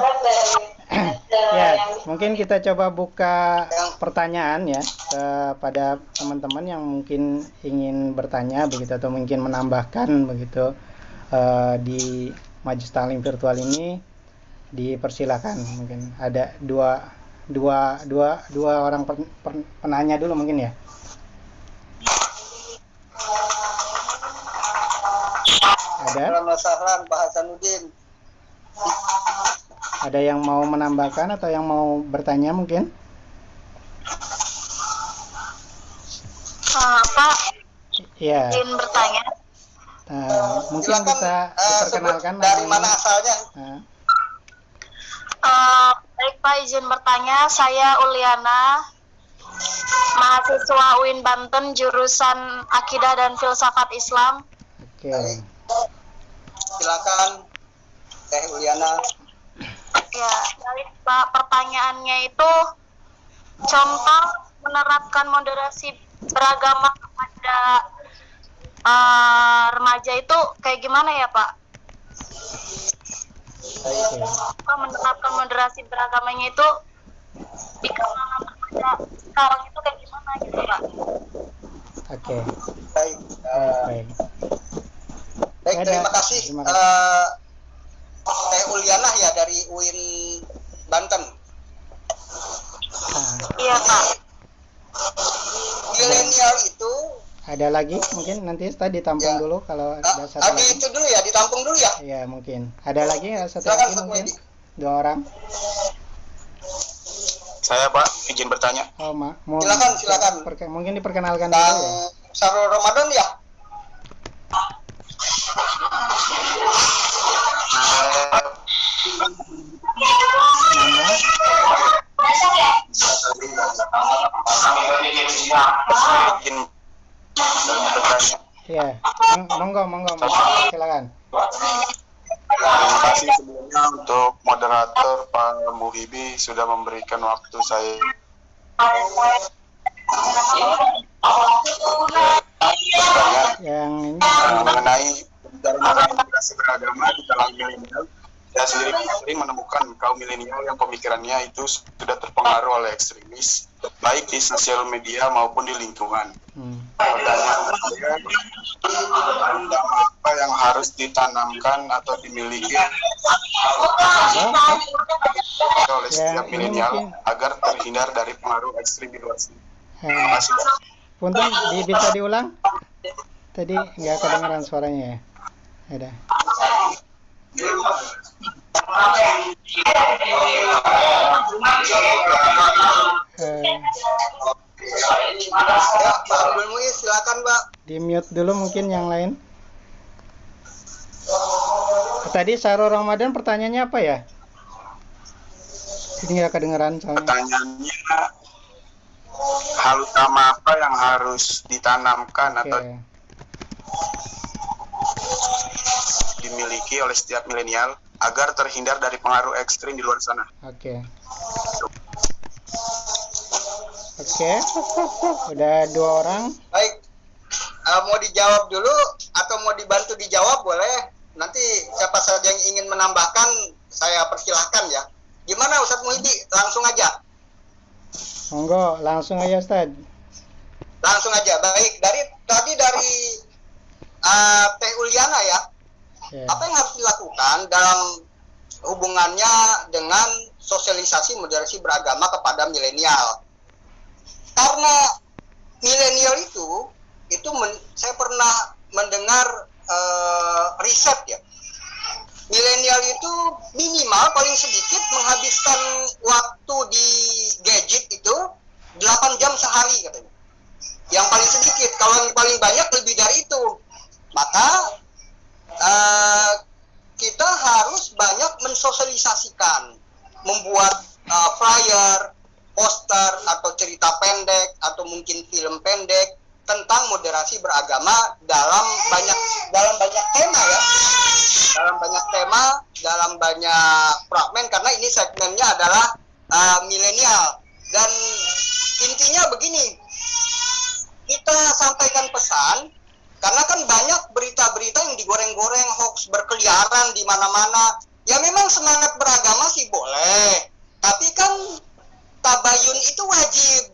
Ya, mungkin kita coba buka pertanyaan ya kepada teman-teman yang mungkin ingin bertanya begitu, atau mungkin menambahkan begitu di majelis taklim virtual ini. Dipersilakan. Mungkin ada dua orang penanya dulu mungkin ya. Ada? Pak Hasanuddin. Ada yang mau menambahkan atau yang mau bertanya mungkin? Pak, Iya. ingin bertanya. Mungkin Silakan, bisa diperkenalkan dari mana asalnya? Baik Pak, izin bertanya. Saya Uliana, mahasiswa UIN Banten, jurusan Akidah dan Filsafat Islam. Oke. Silakan Teh Uliana. Ya, baik Pak, pertanyaannya itu contoh menerapkan moderasi beragama kepada remaja itu kayak gimana ya Pak? Menerapkan moderasi beragamanya itu di kalangan remaja sekarang itu kayak gimana gitu Pak? Oke. Baik. Baik. Terima kasih. Teh Uliana ya dari UIN Banten. Iya Pak. Milenial itu Ada lagi mungkin nanti tadi ditampung dulu kalau ada satu ada lagi. itu dulu ya, ditampung dulu ya. Iya mungkin. Ada lagi ya satu Silakan, lagi Pak mungkin. Muhyiddin. 2 orang. Saya Pak, izin bertanya. Oh, mau Silakan. mungkin diperkenalkan Bang dulu ya. Sarul Ramadan ya. Nama? Izin bertanya. Iya. Monggo, silakan. Terima kasih sebelumnya untuk moderator Pak Muhibbi sudah memberikan waktu saya. Yang ini Mengenai moderasi beragama di kalangan milenial. Saya sendiri sering menemukan kaum milenial yang pemikirannya itu sudah terpengaruh oleh ekstremis, baik di sosial media maupun di lingkungan. Pertanyaan saya, apa yang harus ditanamkan atau dimiliki oleh setiap ini milenial mungkin. agar terhindar dari pengaruh ekstrim di luar sana? Terima Eh, kasih. Punten, bisa diulang? Tadi nggak kedengeran suaranya ya. Ada. Eh, Ya, Pak Abdul Muiz, silakan Pak. di mute dulu mungkin yang lain. Tadi Sarul Ramadan pertanyaannya apa ya? Ini nggak kedengeran soalnya. Pertanyaannya, hal utama apa yang harus ditanamkan atau Oke. dimiliki oleh setiap milenial agar terhindar dari pengaruh ekstrim di luar sana? Oke. Oke. Udah 2 orang. Baik, mau dijawab dulu atau mau dibantu dijawab boleh. Nanti siapa saja yang ingin menambahkan saya persilahkan ya. Gimana Ustadz Muhidi? Langsung aja. Monggo, langsung aja Ustaz. Langsung aja. Baik, dari Teh Uliana ya. Ya. Apa yang harus dilakukan dalam hubungannya dengan sosialisasi moderasi beragama kepada milenial? Karena milenial itu saya pernah mendengar riset ya. Milenial itu minimal paling sedikit menghabiskan waktu di gadget itu 8 jam sehari katanya. Yang paling sedikit, kalau yang paling banyak lebih dari itu. Maka kita harus banyak mensosialisasikan, membuat flyer, poster atau cerita pendek atau mungkin film pendek tentang moderasi beragama dalam banyak tema ya, dalam banyak fragmen, karena ini segmennya adalah milenial. Dan intinya begini, kita sampaikan pesan, karena kan banyak berita-berita yang digoreng-goreng, hoax berkeliaran di mana-mana. Ya memang semangat beragama sih boleh, tapi kan tabayun itu wajib.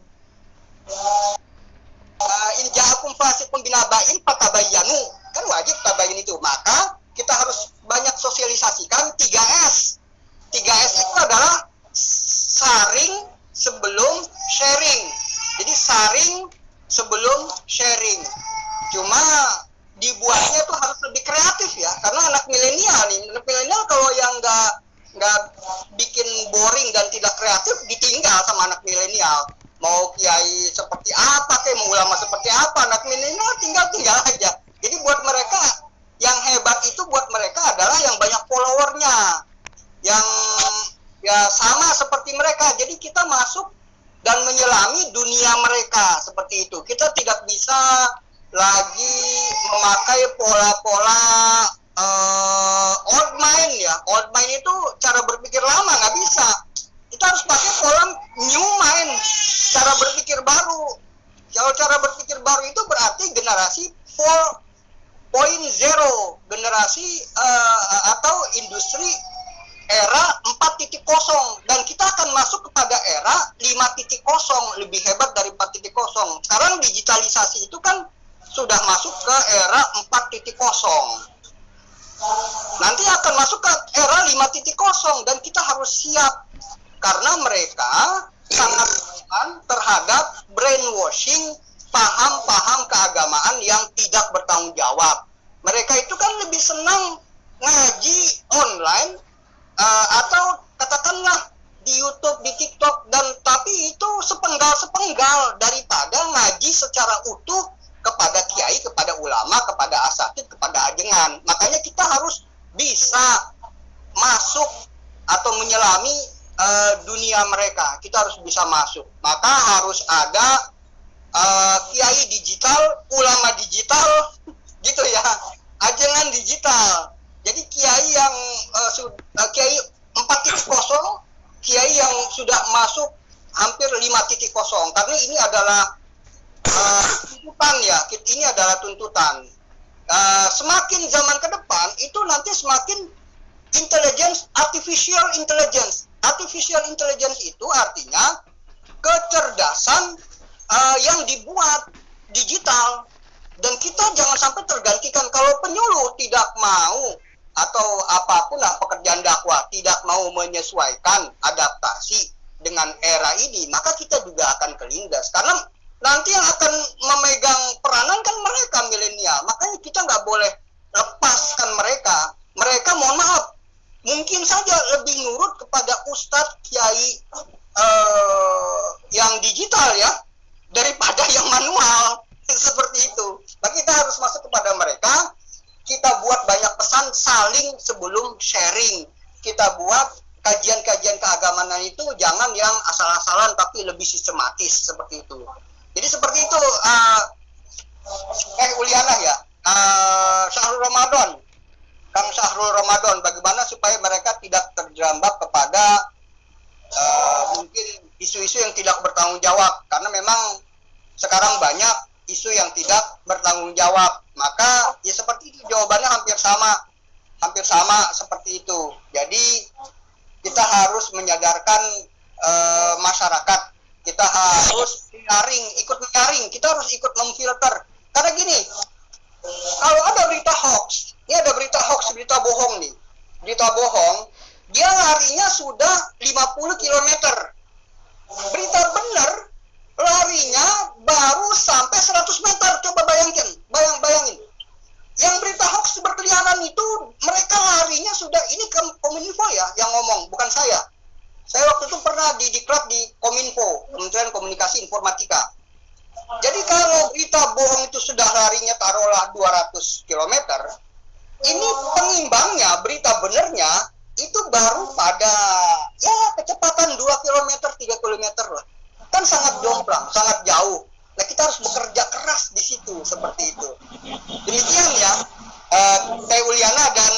In ja'akum fasiqun binaba'in fatabayyanu, kan wajib tabayun itu. Maka kita harus banyak sosialisasikan 3S. 3S itu adalah saring sebelum sharing. Jadi saring sebelum sharing. Cuma dibuatnya tuh harus lebih kreatif ya, karena anak milenial kalau yang nggak bikin boring dan tidak kreatif ditinggal sama anak milenial. Mau kiai seperti apa, kayak mau ulama seperti apa, anak milenial tinggal aja. Jadi buat mereka yang hebat itu buat mereka adalah yang banyak followernya, yang ya sama seperti mereka. Jadi kita masuk dan menyelami dunia mereka seperti itu. Kita tidak bisa lagi memakai pola-pola old mind ya. Old mind itu cara berpikir lama, nggak bisa. Kita harus pakai pola new mind, cara berpikir baru. Kalau cara berpikir baru itu berarti generasi 4.0, generasi atau industri era 4.0, dan kita akan masuk kepada era 5.0, lebih hebat dari 4.0. Sekarang digitalisasi itu kan sudah masuk ke era 4.0. Nanti akan masuk ke era 5.0 dan kita harus siap, karena mereka sangat rentan terhadap brainwashing, paham-paham keagamaan yang tidak bertanggung jawab. Mereka itu kan lebih senang ngaji online atau katakanlah di YouTube, di TikTok, dan tapi itu sepenggal-sepenggal daripada ngaji secara utuh kepada kiai, kepada ulama, kepada asatid, kepada ajengan. Makanya kita harus bisa masuk atau menyelami dunia mereka. Kita harus bisa masuk. Maka harus ada kiai digital, ulama digital, gitu ya, ajengan digital. Jadi kiai yang kiai 4.0, kiai yang sudah masuk hampir 5.0, karena ini adalah tuntutan ya, ini adalah tuntutan. Semakin zaman ke depan itu nanti semakin artificial intelligence. Artificial intelligence itu artinya kecerdasan yang dibuat digital. Dan kita jangan sampai tergantikan. Kalau penyuluh tidak mau atau apapun lah pekerjaan dakwah tidak mau menyesuaikan adaptasi dengan era ini, maka kita juga akan kelindas. Karena nanti yang akan memegang peranan kan mereka milenial. Makanya kita nggak boleh lepaskan mereka. Mereka mohon maaf, mungkin saja lebih nurut kepada ustadz kiai yang digital ya daripada yang manual. Seperti itu. Nah, kita harus masuk kepada mereka. Kita buat banyak pesan saling sebelum sharing. Kita buat kajian-kajian keagamaan itu jangan yang asal-asalan tapi lebih sistematis seperti itu. Jadi seperti itu Uliana ya. Syahrul Ramadan. Kang Syahrul Ramadan, bagaimana supaya mereka tidak terjerembab kepada mungkin isu-isu yang tidak bertanggung jawab, karena memang sekarang banyak isu yang tidak bertanggung jawab. Maka ya seperti itu, jawabannya hampir sama seperti itu. Jadi kita harus menyadarkan masyarakat, kita harus ikut menyaring, kita harus ikut memfilter. Karena gini, kalau ada berita hoax, ini ada berita hoax, berita bohong nih, berita bohong, dia larinya sudah 50 km. Berita benar larinya baru sampai 100 meter. Coba bayangin. Yang berita hoax berkeliaran itu mereka larinya sudah, ini Kominfo ya yang ngomong, bukan saya. Saya waktu itu pernah di diklat di Kominfo, Kementerian Komunikasi Informatika. Jadi kalau berita bohong itu sudah larinya taruhlah 200 km, ini pengimbangnya, berita benernya itu baru pada ya kecepatan 2 km, 3 km lah. Kan sangat jomplang, sangat jauh. Nah, kita harus bekerja keras di situ, seperti itu. Demikian ya, Teh Uliana dan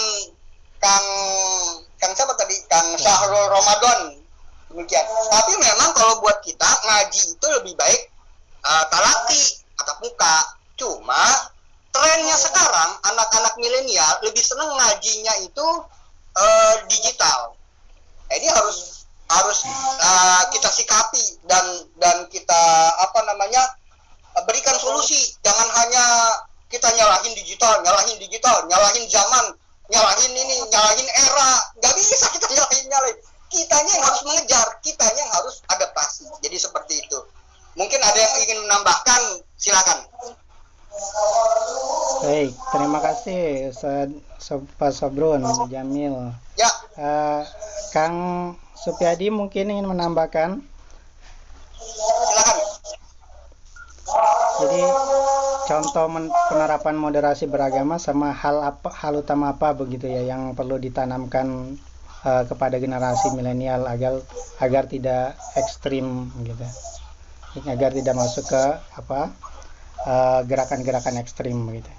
Kang siapa tadi? Kang Syahrul Ramadan. Demikian. Tapi memang kalau buat kita ngaji itu lebih baik talaki atau muka. Cuma trennya sekarang anak-anak milenial lebih senang ngajinya itu digital. Nah, ini harus kita sikapi dan kita berikan solusi. Jangan hanya kita nyalahin digital, nyalahin zaman, nyalahin ini, nyalahin era. Nggak bisa kita nyalahin. Kitanya yang harus mengejar, kitanya yang harus adaptasi. Jadi seperti itu. Mungkin ada yang ingin menambahkan, silakan. Baik, terima kasih Pak Sabrun Jamil. Ya. Kang Supyadi mungkin ingin menambahkan. Silakan. Jadi contoh penerapan moderasi beragama sama hal utama apa begitu ya yang perlu ditanamkan kepada generasi milenial agar tidak ekstrim gitu, agar tidak masuk ke gerakan-gerakan ekstrim begitu.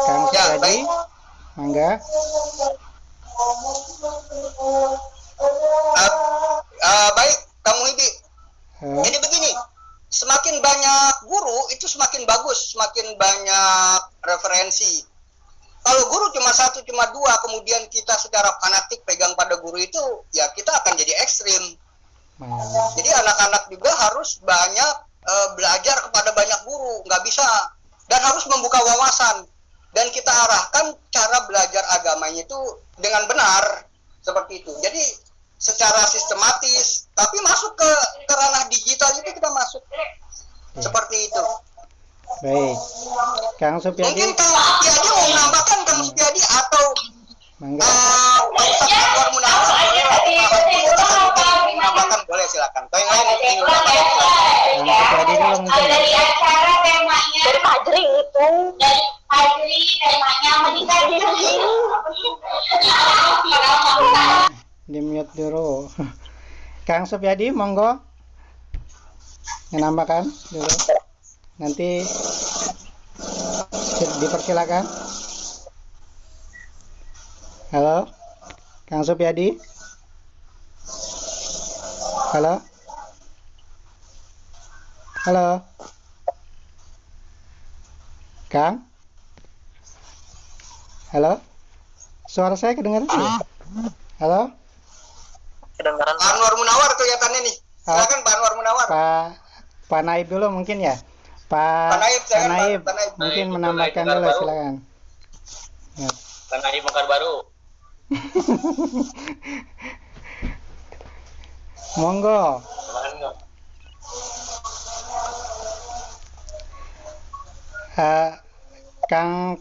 Kang Supyadi, mangga. Baik, Kang Muhyiddin. Jadi begini, semakin banyak guru itu semakin bagus, semakin banyak referensi. Kalau guru cuma satu, cuma dua, kemudian kita secara fanatik pegang pada guru itu, ya kita akan jadi ekstrim. Jadi anak-anak juga harus banyak belajar kepada banyak guru, nggak bisa, dan harus membuka wawasan. Dan kita arahkan cara belajar agamanya itu dengan benar, seperti itu. Jadi secara sistematis, tapi masuk ke ranah digital itu kita masuk seperti itu. Baik, Kang Supyadi. Mungkin Kang Supyadi mau menambahkan, Kang Supyadi atau mangga. Pak Ustadz Anwar Munawar boleh menambahkan, boleh silakan. Kalau yang lain ingin menambahkan, silakan. Kang Supyadi dulu mungkin. Dari acara temanya dari Fajri itu, dari Fajri temanya menikah di sini. Di mute dulu. Kang Supyadi monggo menambahkan dulu, nanti dipersilakan. Halo Kang Supyadi, halo Kang, halo, suara saya kedengaran ya? Halo, Kedengaran. Pak Anwar Munawar kelihatannya nih. Silakan Pak Anwar Munawar. Pak Naib dulu mungkin ya. Pak Naib, silakan, Naib, Pak Naib. mungkin Naib, menambahkan Naib, dulu, baru. silakan. Ya. Karena di Mekar Baru. Monggo.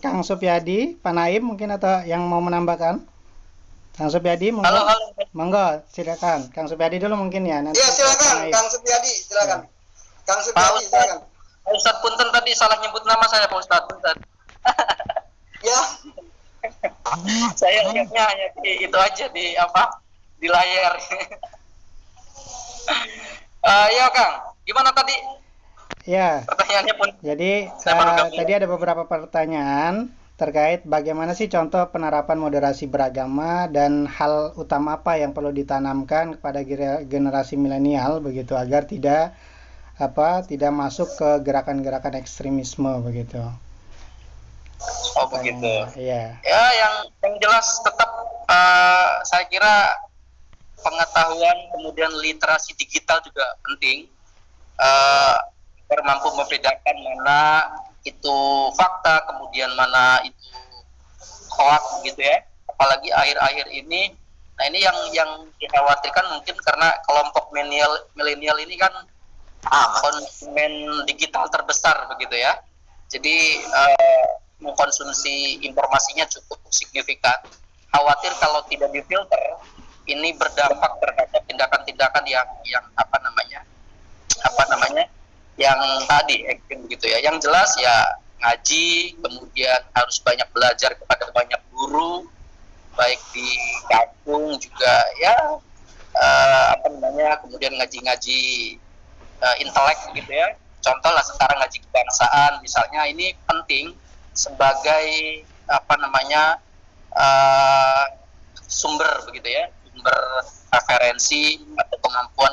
Kang Supyadi, Pak Naib mungkin atau yang mau menambahkan? Kang Supyadi, monggo. Halo. Monggo, silakan. Kang Supyadi dulu mungkin ya. Nanti Iya, Pak silakan, Naib. Kang Supyadi, silakan. Kang Pak Supyadi, silakan. Ustadz Punten tadi salah nyebut nama saya, Pak Ustadz Punten. Ya, Saya lihatnya hanya di itu aja di layar. Ya Kang, gimana tadi Ya, pertanyaannya pun? jadi Saya baru gabung. tadi ada beberapa pertanyaan terkait bagaimana sih contoh penerapan moderasi beragama dan hal utama apa yang perlu ditanamkan kepada generasi milenial begitu agar tidak masuk ke gerakan-gerakan ekstremisme begitu. Oh begitu. Iya. Ya yang jelas tetap saya kira pengetahuan kemudian literasi digital juga penting. Mampu membedakan mana itu fakta kemudian mana itu hoax gitu ya. Apalagi akhir-akhir ini, nah ini yang dikhawatirkan mungkin karena kelompok milenial ini kan konsumen digital terbesar begitu ya. Jadi mengkonsumsi informasinya cukup signifikan. Khawatir kalau tidak difilter ini berdampak terhadap tindakan-tindakan yang apa namanya yang tadi ekstrim begitu ya. Yang jelas ya ngaji, kemudian harus banyak belajar kepada banyak guru baik di kampung juga ya kemudian ngaji-ngaji intelek gitu ya. Contoh lah sekarang ngaji kebangsaan misalnya, ini penting sebagai sumber begitu ya, sumber referensi atau kemampuan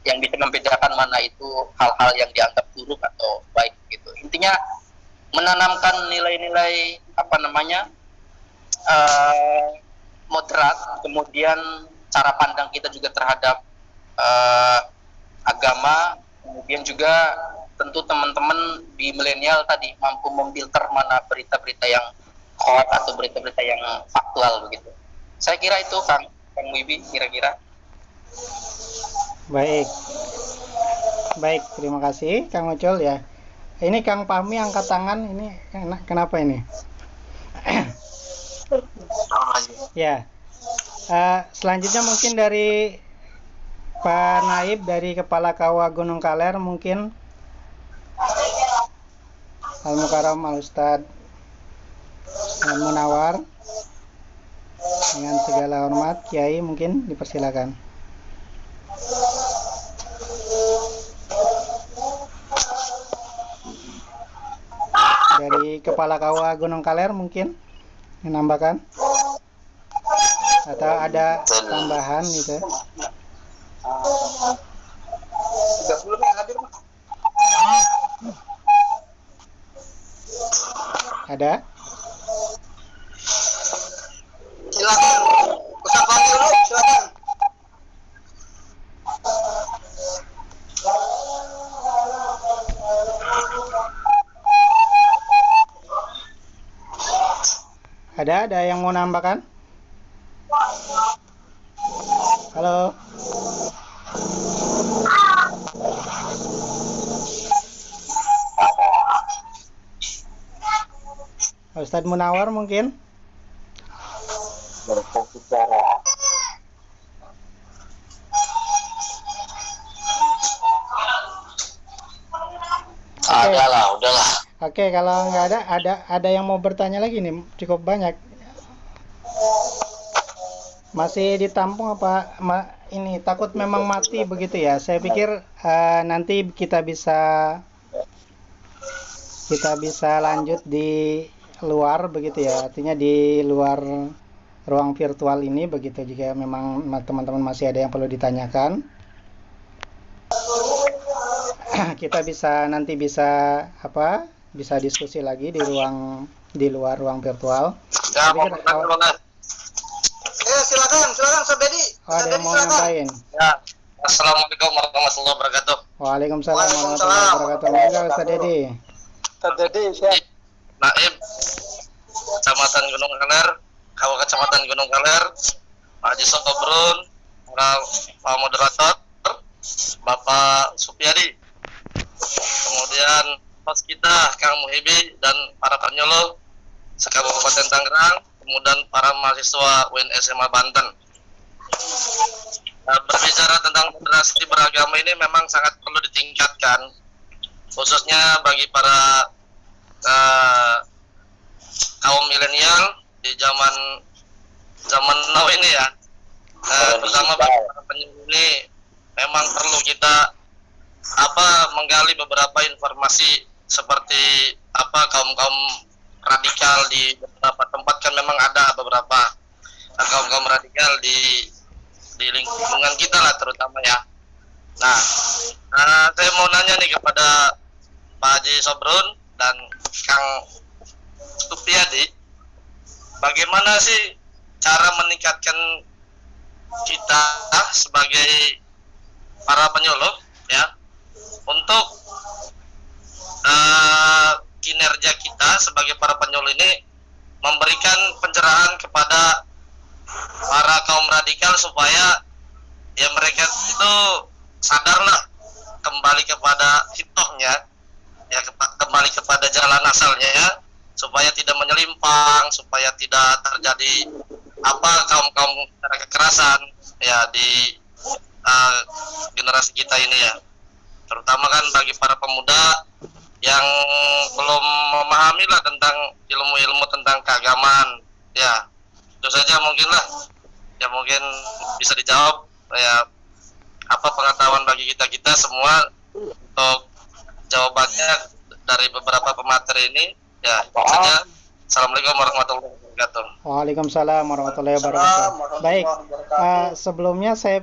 yang bisa membedakan mana itu hal-hal yang dianggap buruk atau baik gitu. Intinya menanamkan nilai-nilai moderat, kemudian cara pandang kita juga terhadap agama, kemudian juga tentu teman-teman di milenial tadi mampu memfilter mana berita-berita yang hoax atau berita-berita yang faktual begitu. Saya kira itu Kang Wibi kira-kira. Baik, terima kasih Kang Ucul ya. Ini Kang Fahmi angkat tangan, ini kenapa ini? Ya. Selanjutnya mungkin dari Pak Naib dari Kepala KUA Gunung Kaler mungkin. Al-Mukarram Al-Ustad Munawar, dengan segala hormat Kiai mungkin dipersilakan. Dari Kepala KUA Gunung Kaler mungkin menambahkan atau ada tambahan gitu. 30 yang hadir, Pak. Ada? Silakan. Ustaz Fahmi dulu, silakan. Ada yang mau nambahkan? Halo. Ustadz Munawar mungkin? Udahlah. Oke, kalau nggak ada yang mau bertanya lagi nih, cukup banyak. Masih ditampung apa? Ini takut memang mati begitu ya. Saya pikir nanti kita bisa lanjut di luar begitu ya. Artinya di luar ruang virtual ini begitu, jika memang teman-teman masih ada yang perlu ditanyakan. Kita bisa diskusi lagi di luar ruang virtual. Ya, Silakan Sobedi. Ada yang mau nambahin? Ya, Assalamualaikum warahmatullahi wabarakatuh. Waalaikumsalam Waalaikumsalam. warahmatullahi wabarakatuh. Monggo Ustaz Dedi. Tadi siap. Naib, Kecamatan Gunung Keler, Kecamatan Gunung Keler, Pak Haji Sobrun, Pak Moderator, Bapak Supyadi, kemudian host kita Kang Muhibi dan para penyuluh se-Kabupaten Tangerang, kemudian para mahasiswa UIN SMA Banten. Nah, berbicara tentang moderasi beragama ini memang sangat perlu ditingkatkan, khususnya bagi para kaum milenial di zaman now ini ya. Terutama bagi para penyuluh ini memang perlu kita menggali beberapa informasi seperti kaum radikal di beberapa tempat, kan memang ada beberapa kaum radikal di lingkungan kita lah terutama ya. Nah, saya mau nanya nih kepada Pak Haji Sobrun dan Kang Supyadi, bagaimana sih cara meningkatkan kita sebagai para penyuluh ya untuk kinerja kita sebagai para penyuluh ini memberikan pencerahan kepada para kaum radikal supaya ya mereka itu sadarlah kembali kepada hitohnya ya, kembali kepada jalan asalnya ya, supaya tidak menyelimpang, supaya tidak terjadi kaum kekerasan ya di generasi kita ini ya, terutama kan bagi para pemuda yang belum memahami lah tentang ilmu-ilmu tentang keagamaan ya. Itu saja mungkin lah ya, mungkin bisa dijawab ya, apa pengetahuan bagi kita semua untuk jawabannya dari beberapa pemateri ini ya. Itu saja. Assalamualaikum warahmatullahi wabarakatuh. Waalaikumsalam warahmatullahi wabarakatuh. Baik, sebelumnya saya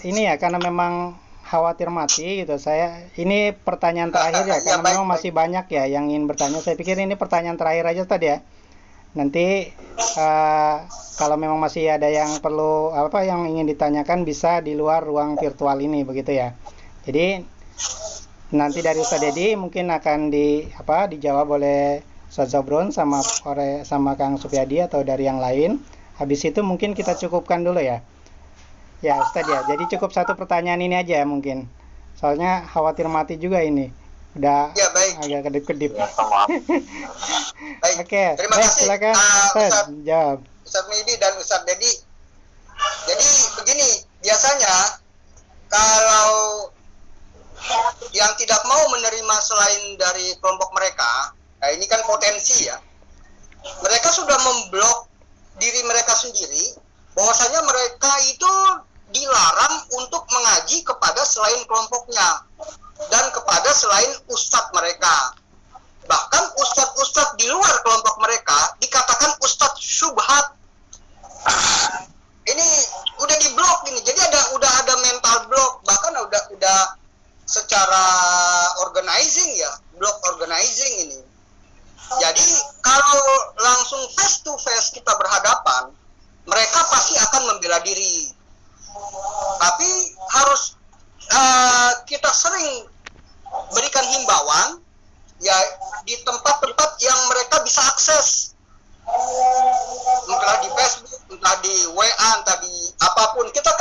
ini ya, karena memang khawatir mati gitu, saya ini pertanyaan terakhir ya, karena memang masih banyak ya yang ingin bertanya. Saya pikir ini pertanyaan terakhir aja tadi ya. Nanti kalau memang masih ada yang perlu yang ingin ditanyakan bisa di luar ruang virtual ini begitu ya. Jadi nanti dari Ustaz Dedi mungkin akan dijawab oleh Ustaz Sobrun sama Kang Supyadi atau dari yang lain. Habis itu mungkin kita cukupkan dulu ya. Ya Ustaz ya. Jadi cukup satu pertanyaan ini aja mungkin. Soalnya khawatir mati juga ini. Udah Ya, baik. agak kedip-kedip. Baik. Oke, Terima baik, kasih. silakan Ustaz jawab. Ustaz Midi dan Ustaz Dedi. Jadi begini, biasanya kalau yang tidak mau menerima selain dari kelompok mereka, nah ini kan potensi ya, mereka sudah memblok diri mereka sendiri, bahwasanya mereka itu dilarang untuk mengaji kepada selain kelompoknya dan kepada selain ustadz mereka. Bahkan ustadz-ustadz di luar kelompok mereka dikatakan ustadz syubhat. Ini udah diblok ini. Jadi udah ada mental block, bahkan udah secara organizing ya, block organizing ini. Jadi kalau langsung face to face kita berhadapan, mereka pasti akan membela diri. Tapi harus kita sering berikan himbauan ya di tempat-tempat yang mereka bisa akses, entah di Facebook, entah di WA, entah di apapun. Kita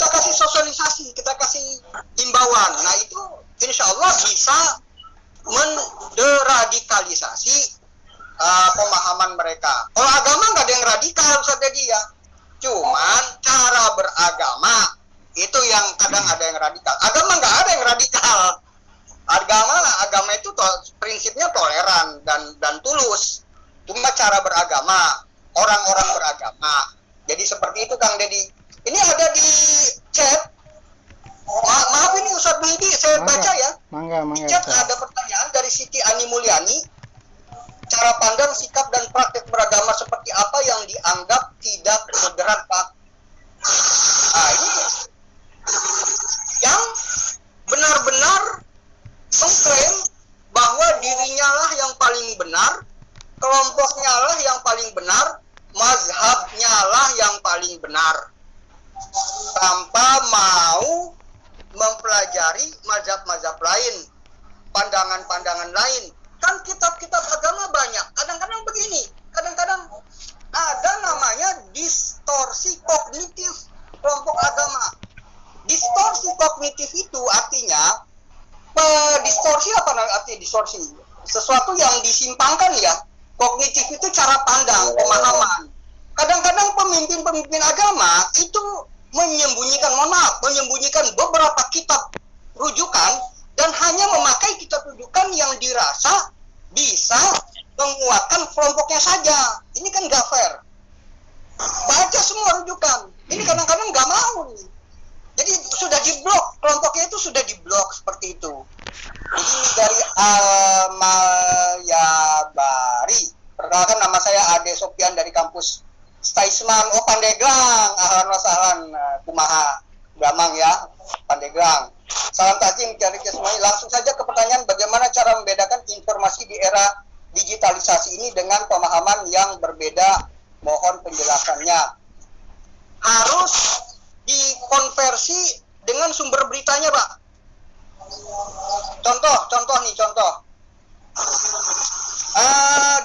kasih sosialisasi, kita kasih himbauan. Nah itu insya Allah bisa menderadikalisasi pemahaman mereka. Kalau agama nggak ada yang radikal Ustaz Dedi ya, cuman cara beragama itu yang kadang ada yang radikal. Agama nggak ada yang radikal. Agama itu prinsipnya toleran dan tulus. Cuma cara beragama, orang-orang beragama. Jadi seperti itu Kang Dedi. Ini ada di chat. Maaf ini Ustaz Muhyiddin, saya baca ya. Mangga. Di chat ada pertanyaan dari Siti Ani Mulyani. Cara pandang, sikap, dan praktek beragama seperti apa yang dianggap tidak moderat, Pak? Nah, ini yang benar-benar mengklaim bahwa dirinya lah yang paling benar, kelompoknya lah yang paling benar, mazhabnya lah yang paling benar. tanpa mau mempelajari mazhab-mazhab lain, pandangan-pandangan lain. Kan kitab-kitab agama banyak. Kadang-kadang begini, kadang-kadang ada namanya distorsi kognitif kelompok agama. Distorsi kognitif itu artinya distorsi apa artinya distorsi? Sesuatu yang disimpangkan ya. Kognitif itu cara pandang, pemahaman. Kadang-kadang pemimpin-pemimpin agama itu menyembunyikan beberapa kitab rujukan dan hanya memakai kitab rujukan yang dirasa bisa menguatkan kelompoknya saja. Ini kan nggak fair. Baca semua rujukan. Ini kadang-kadang nggak mau nih. Jadi sudah diblok, kelompoknya itu sudah diblok seperti itu. Ini dari Almayabari. Perkenalkan, nama saya Ade Sofian dari kampus Staisman. Oh, Pandeglang. Ahlan wa sahlan, kumaha gamang ya, Pandeglang. Salam takzim dari semuanya. Langsung saja ke pertanyaan, bagaimana cara membedakan informasi di era digitalisasi ini dengan pemahaman yang berbeda? Mohon penjelasannya. Harus dikonversi dengan sumber beritanya, Pak. Contoh.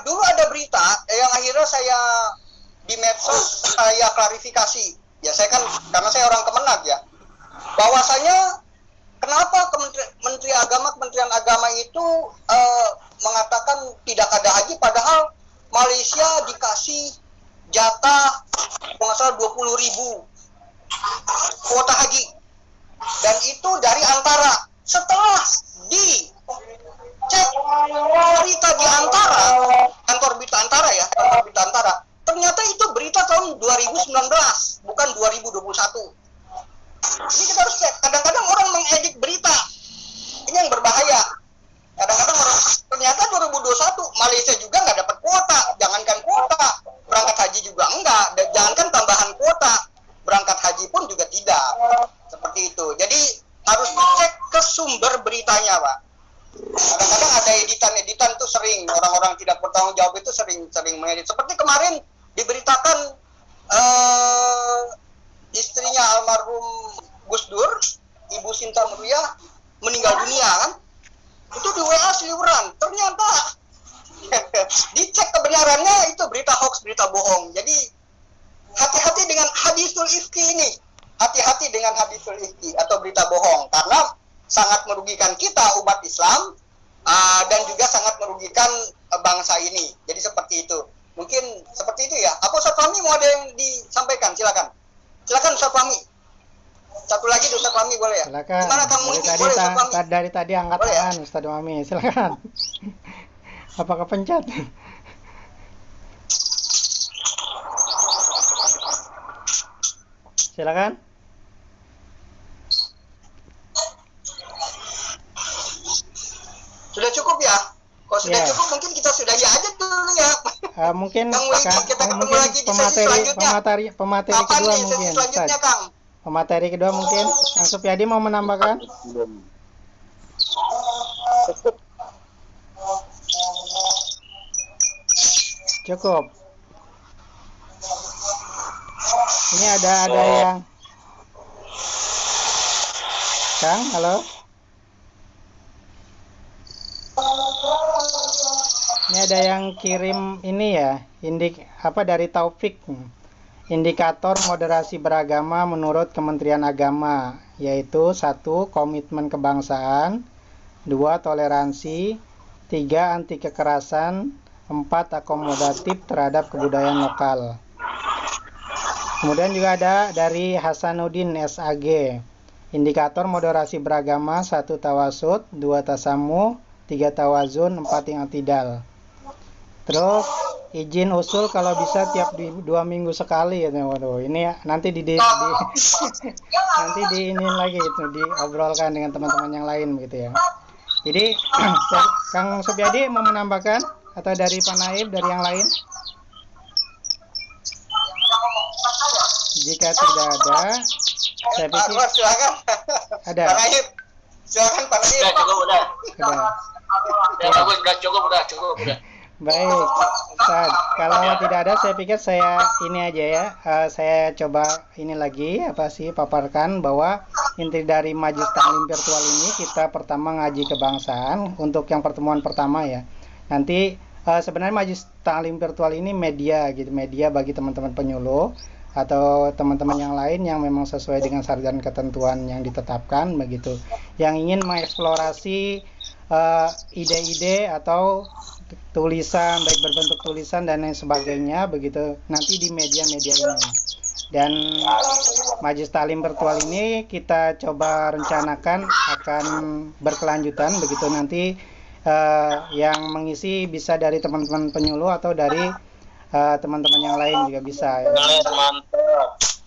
Dulu ada berita yang akhirnya saya di medsos saya klarifikasi. Ya, saya kan karena saya orang Kemenag ya. Bahwasanya kenapa Kementerian Agama itu mengatakan tidak ada haji, padahal Malaysia dikasih jatah kalau nggak salah 20.000 kuota haji, dan itu dari Antara. Setelah dicek berita di Antara, kantor berita Antara, ternyata itu berita tahun 2019, bukan 2021. Ini kita harus cek. Kadang-kadang orang mengedit berita, ini yang berbahaya. Kadang-kadang orang ternyata 2021 Malaysia juga nggak dapat kuota, jangankan kuota berangkat haji juga enggak, dan jangankan tambahan kuota berangkat haji pun juga tidak, seperti itu. Jadi harus dicek ke sumber beritanya, Pak. Kadang-kadang ada editan tuh sering orang-orang tidak bertanggung jawab itu sering mengedit. Seperti kemarin diberitakan istrinya almarhum Gus Dur, Ibu Sinta Nuriyah, meninggal dunia kan? Itu di WA seliweran. Ternyata dicek kebenarannya itu berita hoax, berita bohong. Jadi hati-hati dengan hadisul ifki ini. Hati-hati dengan hadisul ifki atau berita bohong, karena sangat merugikan kita umat Islam dan juga sangat merugikan bangsa ini. Jadi seperti itu. Mungkin seperti itu ya. Apa Ustaz Fahmi mau ada yang disampaikan? Silakan Ustaz Fahmi. Satu lagi Ustaz Fahmi boleh ya? Silakan. Gimana kamu ini? Boleh Ustaz Fahmi? Dari tadi angkat tangan ya? Ustaz Fahmi, silakan. Apakah pencet? Silakan. Sudah cukup ya? Kalau sudah cukup mungkin kita sudahi aja dulu ya. Mungkin kita ketemu lagi di sesi selanjutnya. pemateri Kapan kedua nih mungkin. sesi selanjutnya, Kang? Pemateri kedua mungkin. Kang Supyadi mau menambahkan? Cukup. Ini ada yang Kang, halo. Ini ada yang kirim ini ya, dari Taufik. Indikator moderasi beragama menurut Kementerian Agama, yaitu 1. Komitmen kebangsaan, 2. Toleransi, 3. Anti kekerasan, 4. Akomodatif terhadap kebudayaan lokal. Kemudian juga ada dari Hasanuddin SAG. Indikator moderasi beragama, 1. Tawasud, 2. Tasamuh, 3. Tawazun, 4. I'tidal. Terus izin usul kalau bisa tiap 2 minggu sekali ya. Waduh, ini nanti nanti ini lagi itu diobrolkan dengan teman-teman yang lain begitu ya. Jadi Kang Supyadi mau menambahkan atau dari Pak Naib, dari yang lain? Jika tidak ada, saya pikir silakan. Ada. Pak Naib. Silakan Pak Naib. Udah. Sudah. Udah bagus, udah cukup. Baik, Ustaz. Kalau tidak ada, saya pikir saya ini aja ya. Saya coba ini lagi paparkan bahwa inti dari Majelis Taklim Virtual ini kita pertama ngaji kebangsaan untuk yang pertemuan pertama ya. Nanti sebenarnya Majelis Taklim Virtual ini media gitu, media bagi teman-teman penyuluh atau teman-teman yang lain yang memang sesuai dengan syarat dan ketentuan yang ditetapkan begitu. Yang ingin mengeksplorasi ide-ide atau tulisan, baik berbentuk tulisan dan lain sebagainya begitu nanti di media-media ini. Dan Majelis Taklim Virtual ini kita coba rencanakan akan berkelanjutan begitu nanti yang mengisi bisa dari teman-teman penyuluh atau dari teman-teman yang lain juga bisa ya.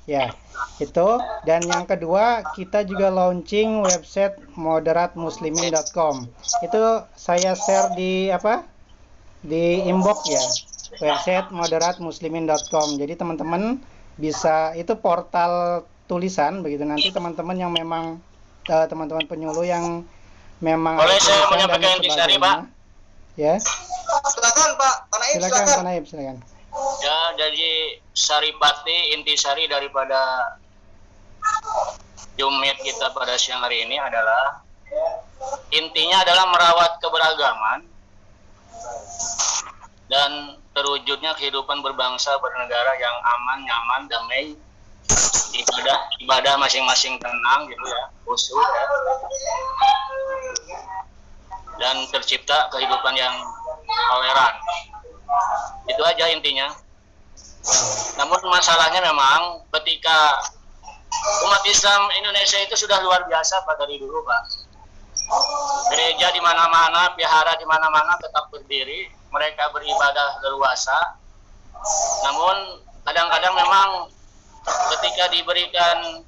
Ya, itu. Dan yang kedua, kita juga launching website moderatmuslimin.com. Itu saya share di di inbox ya, website moderatmuslimin.com. Jadi teman-teman bisa, itu portal tulisan begitu. Nanti teman-teman yang memang teman-teman penyuluh yang memang boleh saya menyampaikan intisari, Pak? Ya. Silakan Pak Naib, Silakan Pak Naib, silakan. Ya, jadi saripati intisari daripada Jumit kita pada siang hari ini adalah intinya adalah merawat keberagaman dan terwujudnya kehidupan berbangsa bernegara yang aman, nyaman, damai, ibadah masing-masing tenang gitu ya, khusyuk ya, dan tercipta kehidupan yang toleran. Itu aja intinya. Namun masalahnya memang ketika umat Islam Indonesia itu sudah luar biasa Pak dari dulu Pak. Gereja di mana-mana, vihara di mana-mana tetap berdiri, mereka beribadah leluasa. Namun kadang-kadang memang ketika diberikan,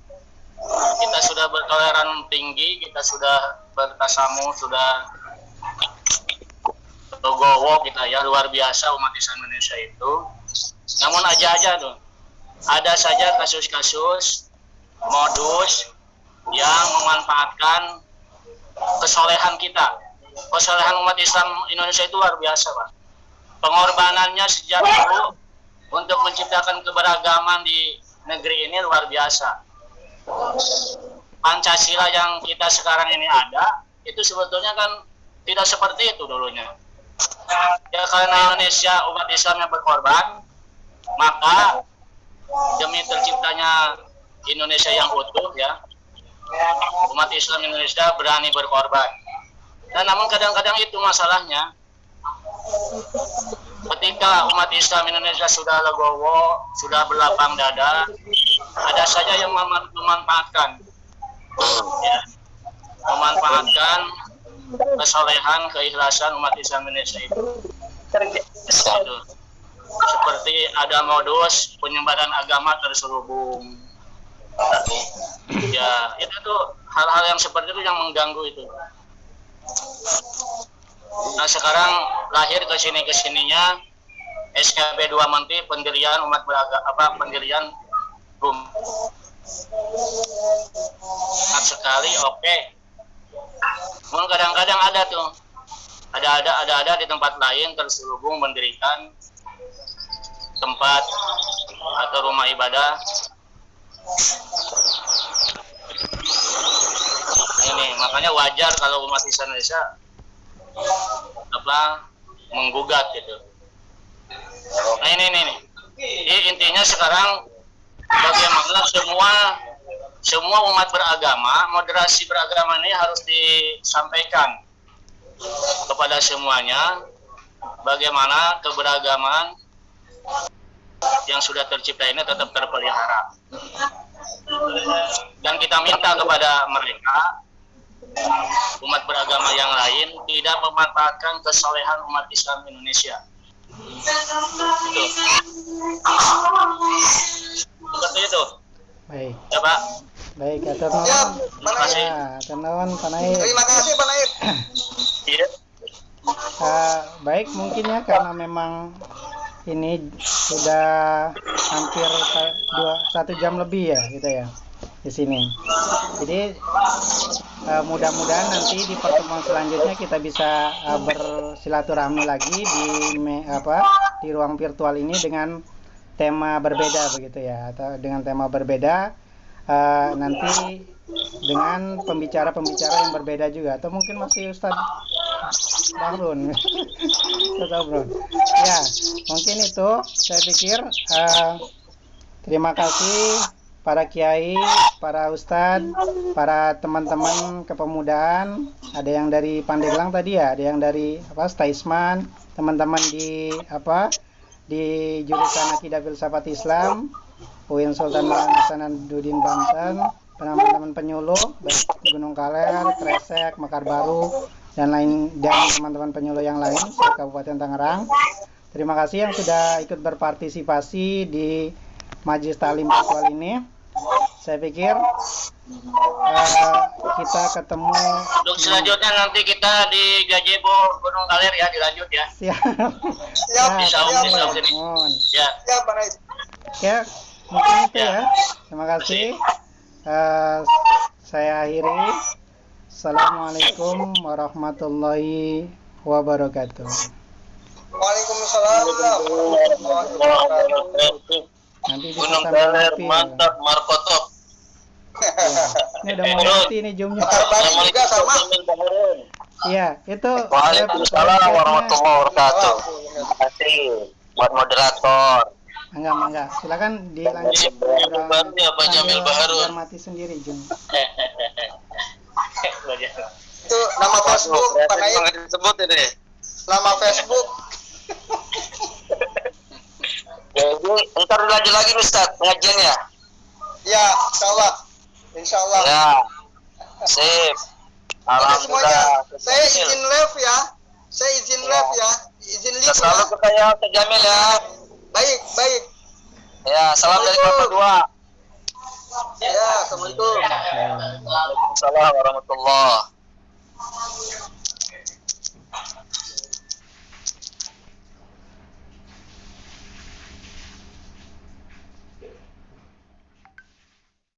kita sudah bertoleran tinggi, kita sudah bertasamu, sudah legowo kita ya, luar biasa umat Islam Indonesia itu. Namun aja tuh, ada saja kasus-kasus modus yang memanfaatkan kesolehan kita. Kesolehan umat Islam Indonesia itu luar biasa Pak. Pengorbanannya sejak dulu untuk menciptakan keberagaman di negeri ini luar biasa. Pancasila yang kita sekarang ini ada, itu sebetulnya kan tidak seperti itu dulunya. Ya karena Indonesia umat Islam yang berkorban, maka demi terciptanya Indonesia yang utuh ya, umat Islam Indonesia berani berkorban. Dan namun kadang-kadang itu masalahnya, ketika umat Islam Indonesia sudah legowo, sudah berlapang dada, ada saja yang memanfaatkan ya, memanfaatkan kesolehan, keikhlasan umat Islam Indonesia itu. Seperti ada modus penyebaran agama terselubung. Ya, itu tuh hal-hal yang seperti itu yang mengganggu itu. Nah, sekarang lahir kesininya SKB 2 Menteri pendirian umat beragama, pendirian sangat sekali oke. Namun kadang-kadang ada tuh, ada di tempat lain terselubung mendirikan tempat atau rumah ibadah. Ini makanya wajar kalau umat Islam Indonesia menggugat gitu. Nah ini. Jadi intinya sekarang bagaimana semua umat beragama, moderasi beragama ini harus disampaikan kepada semuanya, bagaimana keberagaman yang sudah tercipta ini tetap terpelihara. Dan kita minta kepada mereka, umat beragama yang lain, tidak memanfaatkan kesolehan umat Islam Indonesia. Seperti itu. Baik. Ya Pak. Baik, atur nuhun. Ya, Pak Naib. Ya, atur nuhun Pak Naib. Terima kasih Pak Naib. Iya. Baik, mungkin ya karena memang ini sudah hampir 1 jam lebih ya kita ya. di sini. Jadi mudah-mudahan nanti di pertemuan selanjutnya kita bisa bersilaturahmi lagi di ruang virtual ini dengan tema berbeda begitu ya, atau dengan tema berbeda nanti dengan pembicara-pembicara yang berbeda juga, atau mungkin masih Ustadz Bahrun. Ya, mungkin itu saya pikir. Terima kasih para kiai, para ustadz, para teman-teman kepemudaan. Ada yang dari Pandeglang tadi ya, ada yang dari Staisman, teman-teman di jurusan Akidah Filsafat Islam, UIN Sultan Hasanuddin Banten, teman-teman penyuluh baik Gunung Kaler, Kresek, Mekar Baru, dan teman-teman penyuluh yang lain di Kabupaten Tangerang. Terima kasih yang sudah ikut berpartisipasi di Majelis Ta'lim virtual ini. Saya pikir kita ketemu. Untuk selanjutnya nanti kita di Gazebo Gunung Kaler ya, dilanjut ya. Siap. Bisa Ya, Pak Naib. Ya, mungkin itu ya. Terima kasih. Saya akhiri. Assalamualaikum warahmatullahi wabarakatuh. Waalaikumsalam warahmatullahi wabarakatuh. Nanti bisa Gunung sambil Kaler, ngopi. mantap, Markotop. Ini udah mau ngopi nih jumnya. Terbalik juga sama. Iya, itu. Waalaikumsalam warahmatullahi wabarakatuh. Terima kasih buat moderator. Enggak. Silakan dilanjut. Ya, Pak Jamil Baharun. Biar mati sendiri jum. Itu nama Facebook Pak Naib. Disebut ini. Nama Facebook. Jadi ntar lanjut lagi Ustaz pengajiannya. Ya, insyaallah. Ya. Sip. Oke semuanya, Alhamdulillah. saya izin live ya. Izin live Selalu ya. ke saya Ustaz Jamil ya. Baik. Ya, salam dari Bapak dua. Ya, assalamualaikum. Waalaikumsalam warahmatullahi